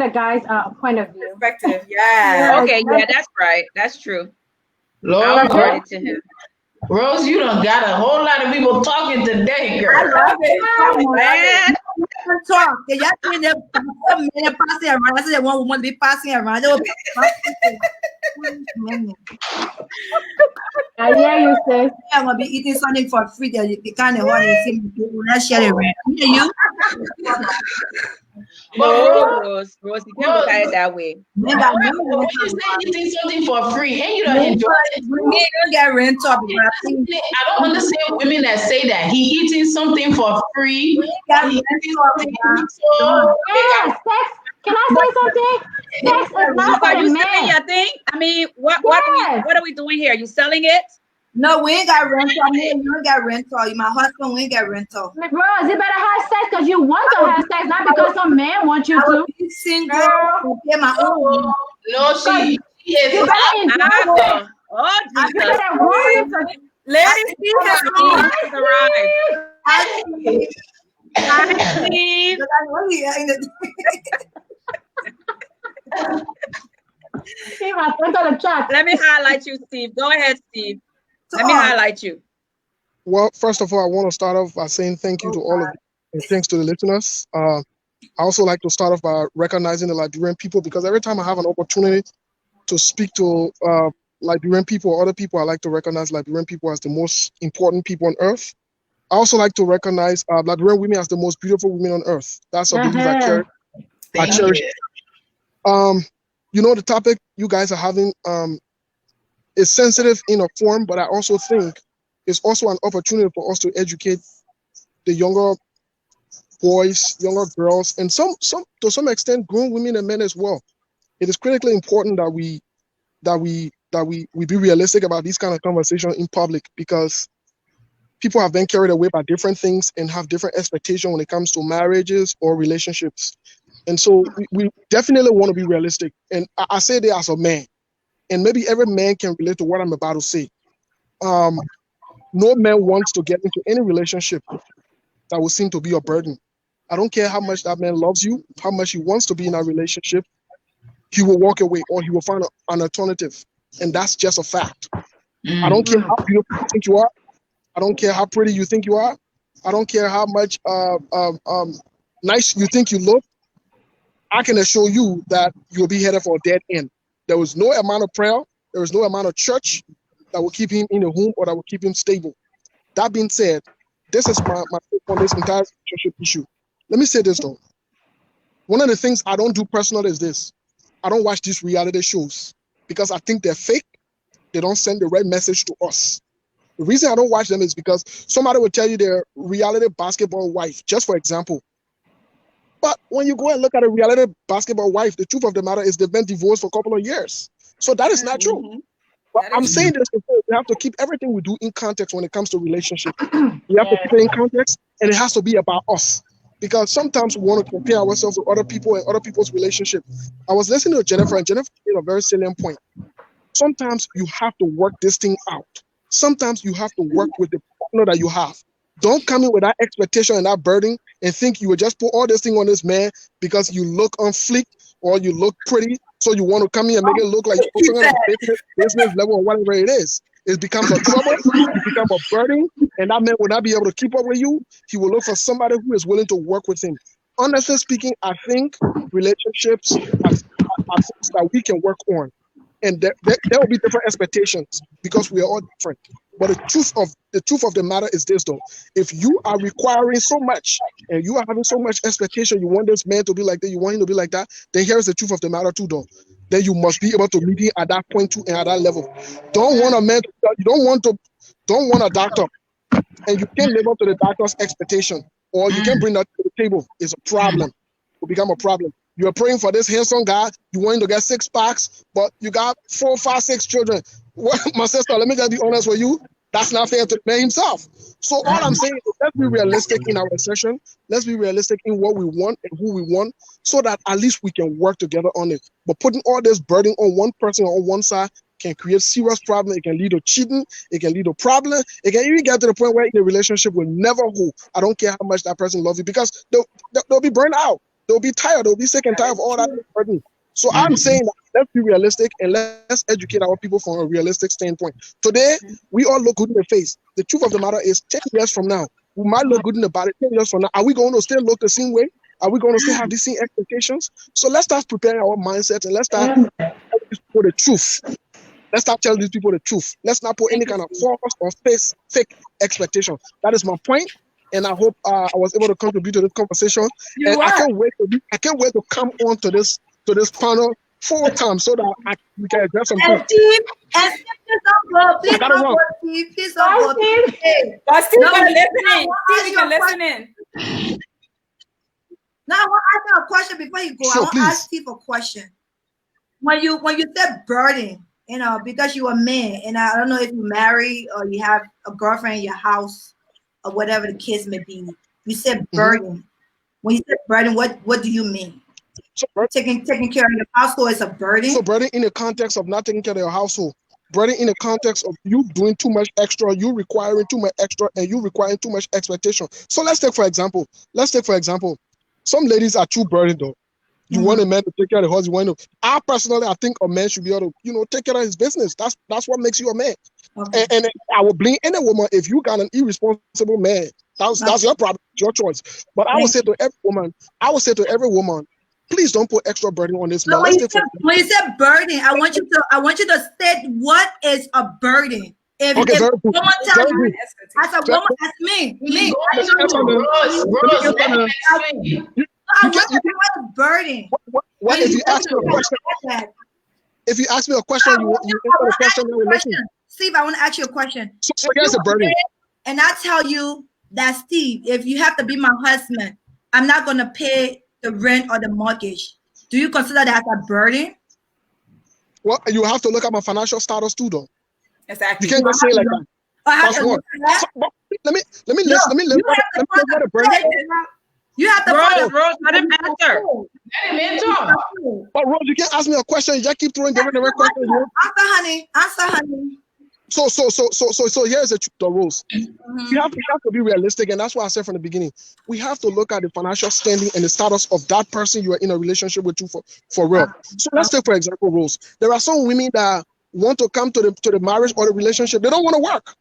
guy's point of view. Perspective. Yeah. Okay. Yeah, that's right. That's true. Lord, I'll forward it to him. Rose, you done got a whole lot of people talking today, girl. I love it. Man. Talk. They just passing around. I said one woman be passing around. I hear you, sis. I'm gonna be eating something for free. The kind of honey is let's share it around. You? No, Rose, you can't look at it that way. Men got men When rent you say eating something for free and you don't men enjoy it, don't get rent up. I don't understand women that say that he eating something for free. Got He rent eating up, something man. so they Yeah, got sex. Can I say something? Sex is So not are for you the selling man. your thing? I mean, Yes. what are we doing here? You selling it? No, we ain't got rental. You ain't got rental. My husband, we ain't got rental. Bros, you better have sex because you want to have sex, not because some man wants you I to. will be single. Girl. Pay my own. no, she You is better enjoy sex. Oh, You Jesus. better want to. Ladies, Steve has Steve has arrived. Actually, Hi, Steve. but I really ain't it. See my friend on the chat. Let me highlight you, Steve. Go ahead, Steve. To Let me all. highlight you. Well, first of all, I want to start off by saying thank you to all of you and thanks to the listeners. I also like to start off by recognizing the Liberian people because every time I have an opportunity to speak to Liberian people or other people, I like to recognize Liberian people as the most important people on earth. I also like to recognize Liberian women as the most beautiful women on earth. That's a belief I carry. I cherish. You know, the topic you guys are having is sensitive in a form, but I also think it's also an opportunity for us to educate the younger boys, younger girls, and some to some extent grown women and men as well. It is critically important that we be realistic about these kind of conversations in public because people have been carried away by different things and have different expectations when it comes to marriages or relationships. And so we definitely want to be realistic. And I say that as a man, and maybe every man can relate to what I'm about to say. No man wants to get into any relationship that will seem to be a burden. I don't care how much that man loves you, how much he wants to be in a relationship, he will walk away or he will find an alternative. And that's just a fact. I don't care how beautiful you think you are. I don't care how pretty you think you are. I don't care how much nice you think you look. I can assure you that you'll be headed for a dead end. There was no amount of prayer, there was no amount of church that will keep him in a home or that will keep him stable. That being said, this is my take on this entire relationship issue. Let me say this though. One of the things I don't do personally is this. I don't watch these reality shows because I think they're fake. They don't send the right message to us. The reason I don't watch them is because somebody will tell you their reality basketball wife, just for example. But when you go and look at a reality basketball wife, the truth of the matter is they've been divorced for a couple of years. So that is not true. But I'm saying this because we have to keep everything we do in context when it comes to relationships. We have to keep it in context, and it has to be about us. Because sometimes we want to compare ourselves with other people and other people's relationship. I was listening to Jennifer, and Jennifer made a very salient point. Sometimes you have to work this thing out. Sometimes you have to work with the partner that you have. Don't come in with that expectation and that burden and think you will just put all this thing on this man because you look on fleek or you look pretty. So you want to come in and make it look like you're something on business level or whatever it is. It becomes a trouble, it becomes a burden, and that man will not be able to keep up with you. He will look for somebody who is willing to work with him. Honestly speaking, I think relationships are things that we can work on. And there will be different expectations because we are all different. But the truth of the matter is this though. If you are requiring so much and you are having so much expectation, you want this man to be like that, you want him to be like that, then here's the truth of the matter too though. Then you must be able to meet him at that point too and at that level. Don't want a man you don't want a doctor and you can't live up to the doctor's expectation or you can't bring that to the table. It's a problem. It will become a problem. You're praying for this handsome guy. You want him to get 6 packs, but you got 4, 5, 6 children. Well, my sister, let me just be honest with you. That's not fair to the man himself. So all I'm saying is let's be realistic in our session. Let's be realistic in what we want and who we want so that at least we can work together on it. But putting all this burden on one person on one side can create serious problems. It can lead to cheating. It can lead to problems. It can even get to the point where the relationship will never hold. I don't care how much that person loves you because they'll be burned out. They'll be tired. They'll be sick and tired of all that burden. So I'm saying that let's be realistic and let's educate our people from a realistic standpoint. Today, we all look good in the face. The truth of the matter is 10 years from now, we might look good in the body. 10 years from now, are we going to still look the same way? Are we going to still have the same expectations? So let's start preparing our mindset and let's start with the truth. Let's start telling these people the truth. Let's not put any kind of false or fake expectation. That is my point, and I hope I was able to contribute to this conversation. And I can't wait to come on to this panel full time so that we can address some things. Steve, please don't go. Please don't go, Steve. Please don't go. But Steve, you can listen in. Steve, you can listen in. Now I want to ask you a question before you go. Sure, I want to ask Steve a question. When you said burden, you know, because you're a man, and I don't know if you're married or you have a girlfriend in your house or whatever the case may be. You said burden. When you said burden, what do you mean? So, taking care of your household is a burden? So burden in the context of not taking care of your household. Burden in the context of you doing too much extra, you requiring too much extra, and you requiring too much expectation. So let's take for example, some ladies are too burdened though. You want a man to take care of the house. You want to. I think a man should be able to, take care of his business. That's what makes you a man. Okay. And I will blame any woman if you got an irresponsible man. That's your problem, your choice. But I would say to every woman, please don't put extra burden on this man. When you said burden, I want you to state what is a burden. If someone tells you, as a woman, as me, burden. What if you ask me a question? If you ask me a question, you want a question. Steve, I want to ask you a question. So here's a burden. And I tell you that, Steve, if you have to be my husband, I'm not going to pay the rent or the mortgage. Do you consider that a burden? Well, you have to look at my financial status too, though. Exactly. You can't just say like that. That's one. Let me let a burden. You have to Rose, let him answer. Let him talk. But Rose, you can't ask me a question. You just keep throwing different questions. Answer, honey. So here's the Rose. You have to be realistic, and that's why I said from the beginning, we have to look at the financial standing and the status of that person you are in a relationship with for real. So let's take for example, Rose. There are some women that want to come to the marriage or the relationship. They don't want to work.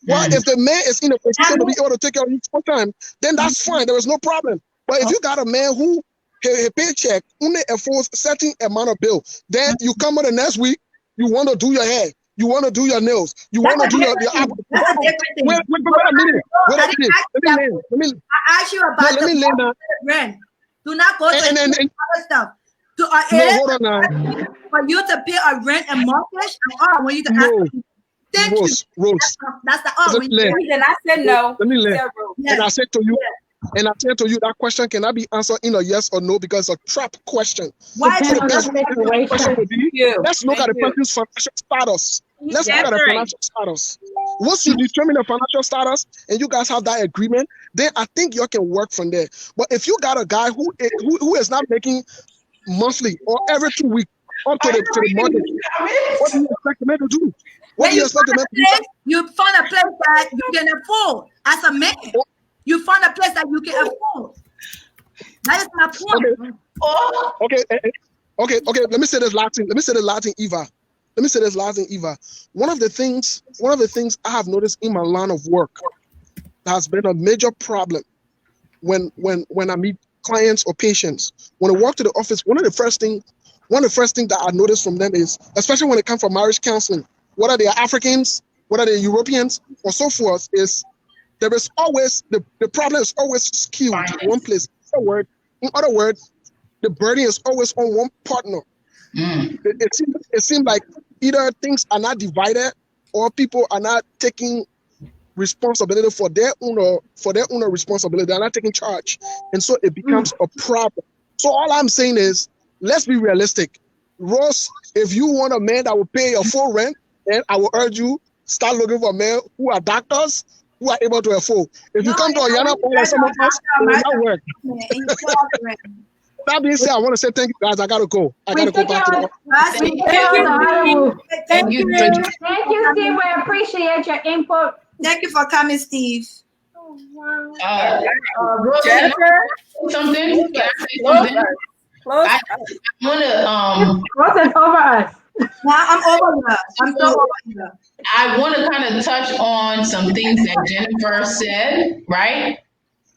Well, if the man is in a position to be able to take care of you full time, then that's fine. There is no problem. But if you got a man who his paycheck only affords certain amount of bill, then you come on the next week, you want to do your hair, you want to do your nails, you want to do your Wait a minute. Let me ask you about the rent. Do not go to other stuff. Hold on now. For you to pay a rent and mortgage, I want you to ask. Thank you. Rose. That's the And I said no. Let me learn. And I said to you, that question cannot be answered in a yes or no because it's a trap question. Why? So the best question would be, let's look at the person's financial status. Let's look at the financial status. Once you determine the financial status and you guys have that agreement, then I think you can work from there. But if you got a guy who is not making monthly or every 2 weeks up to the mortgage, what do you expect the man to do? What do you expect the man to do? You find a place that you can afford as a man. You find a place that you can afford. That is my point. Okay. Let me say this last thing, Eva. One of the things I have noticed in my line of work that has been a major problem when I meet clients or patients. When I walk to the office, one of the first things that I notice from them is, especially when it comes from marriage counseling, whether they are Africans, whether they're Europeans, or so forth, is there is always the problem is always skewed to one place. In other words, the burden is always on one partner. It seems like either things are not divided or people are not taking responsibility for their own responsibility. They're not taking charge, and so it becomes a problem. So all I'm saying is, let's be realistic. Ross, if you want a man that will pay your full rent, then I will urge you, start looking for men who are doctors, who are able to afford. If you come to Ayana or someone else, it will not work. That being said, I want to say thank you guys. I gotta go. I gotta go back to the office. Thank you, Steve. We appreciate your input. Thank you for coming, Steve. Jennifer, something? Can I say something? I want to Rose is over us. Now I'm over her. I'm so over her. I want to kind of touch on some things that Jennifer said, right?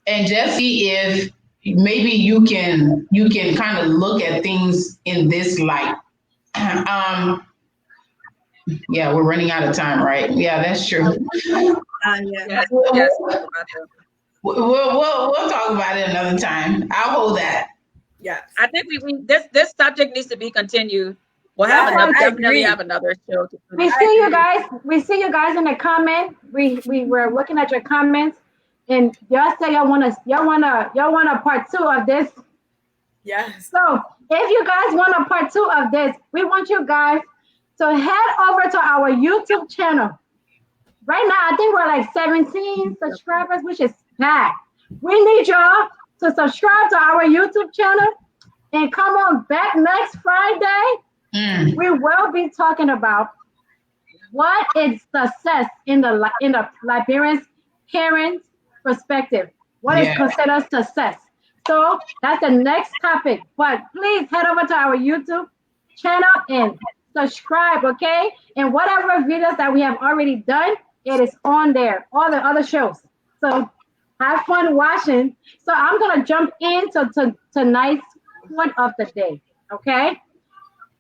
And just see if maybe you can kind of look at things in this light. Yeah, we're running out of time, right? Yeah, that's true. Yeah. Yes. We'll talk about it another time. I'll hold that. Yes. I think this subject needs to be continued. We'll Yeah, have another, I definitely agree. have another show to We finish. see you guys. We see you guys in the comments. We were looking at your comments, and y'all say y'all want a part 2 of this. Yes. So if you guys want a part 2 of this, we want you guys to head over to our YouTube channel. Right now, I think we're like 17 subscribers, which is bad. We need y'all to subscribe to our YouTube channel and come on back next Friday. We will be talking about what is success in the Liberian parents' perspective. What is considered success? So that's the next topic. But please head over to our YouTube channel and subscribe, okay? And whatever videos that we have already done, it is on there. All the other shows. So have fun watching. So I'm gonna jump into tonight's quote of the day. Okay?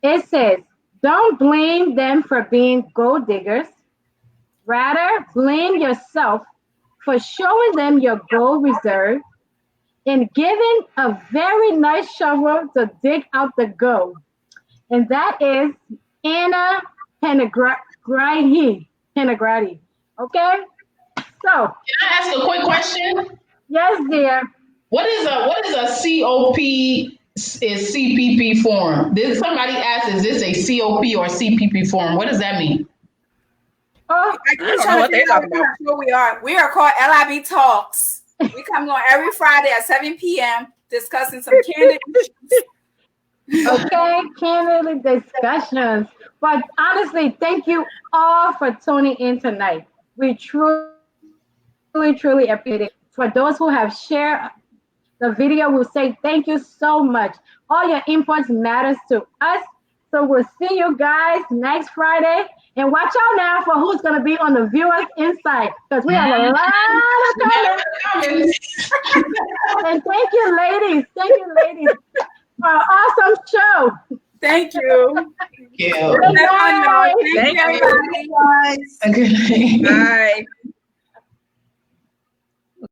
It says, don't blame them for being gold diggers. Rather, blame yourself for showing them your gold reserve and giving a very nice shovel to dig out the gold. And that is Anna Penegrati. Okay? So, can I ask a quick question? Yes, dear. What is a COP is CPP form? Did somebody ask, is this a COP or CPP form? What does that mean? Oh, I don't know what they're talking about. Who we are. We are called LIB Talks. We come on every Friday at 7 p.m. discussing some candid issues. okay, candid discussions. But honestly, thank you all for tuning in tonight. We truly appreciate it. For those who have shared the video, we'll say thank you so much. All your inputs matters to us. So we'll see you guys next Friday. And watch out now for who's going to be on the Viewers Insight, because we have a lot of comments. And thank you, ladies. Thank you, ladies, for an awesome show. Thank you. Yeah. Good night. Thank you, everybody. Okay. Bye.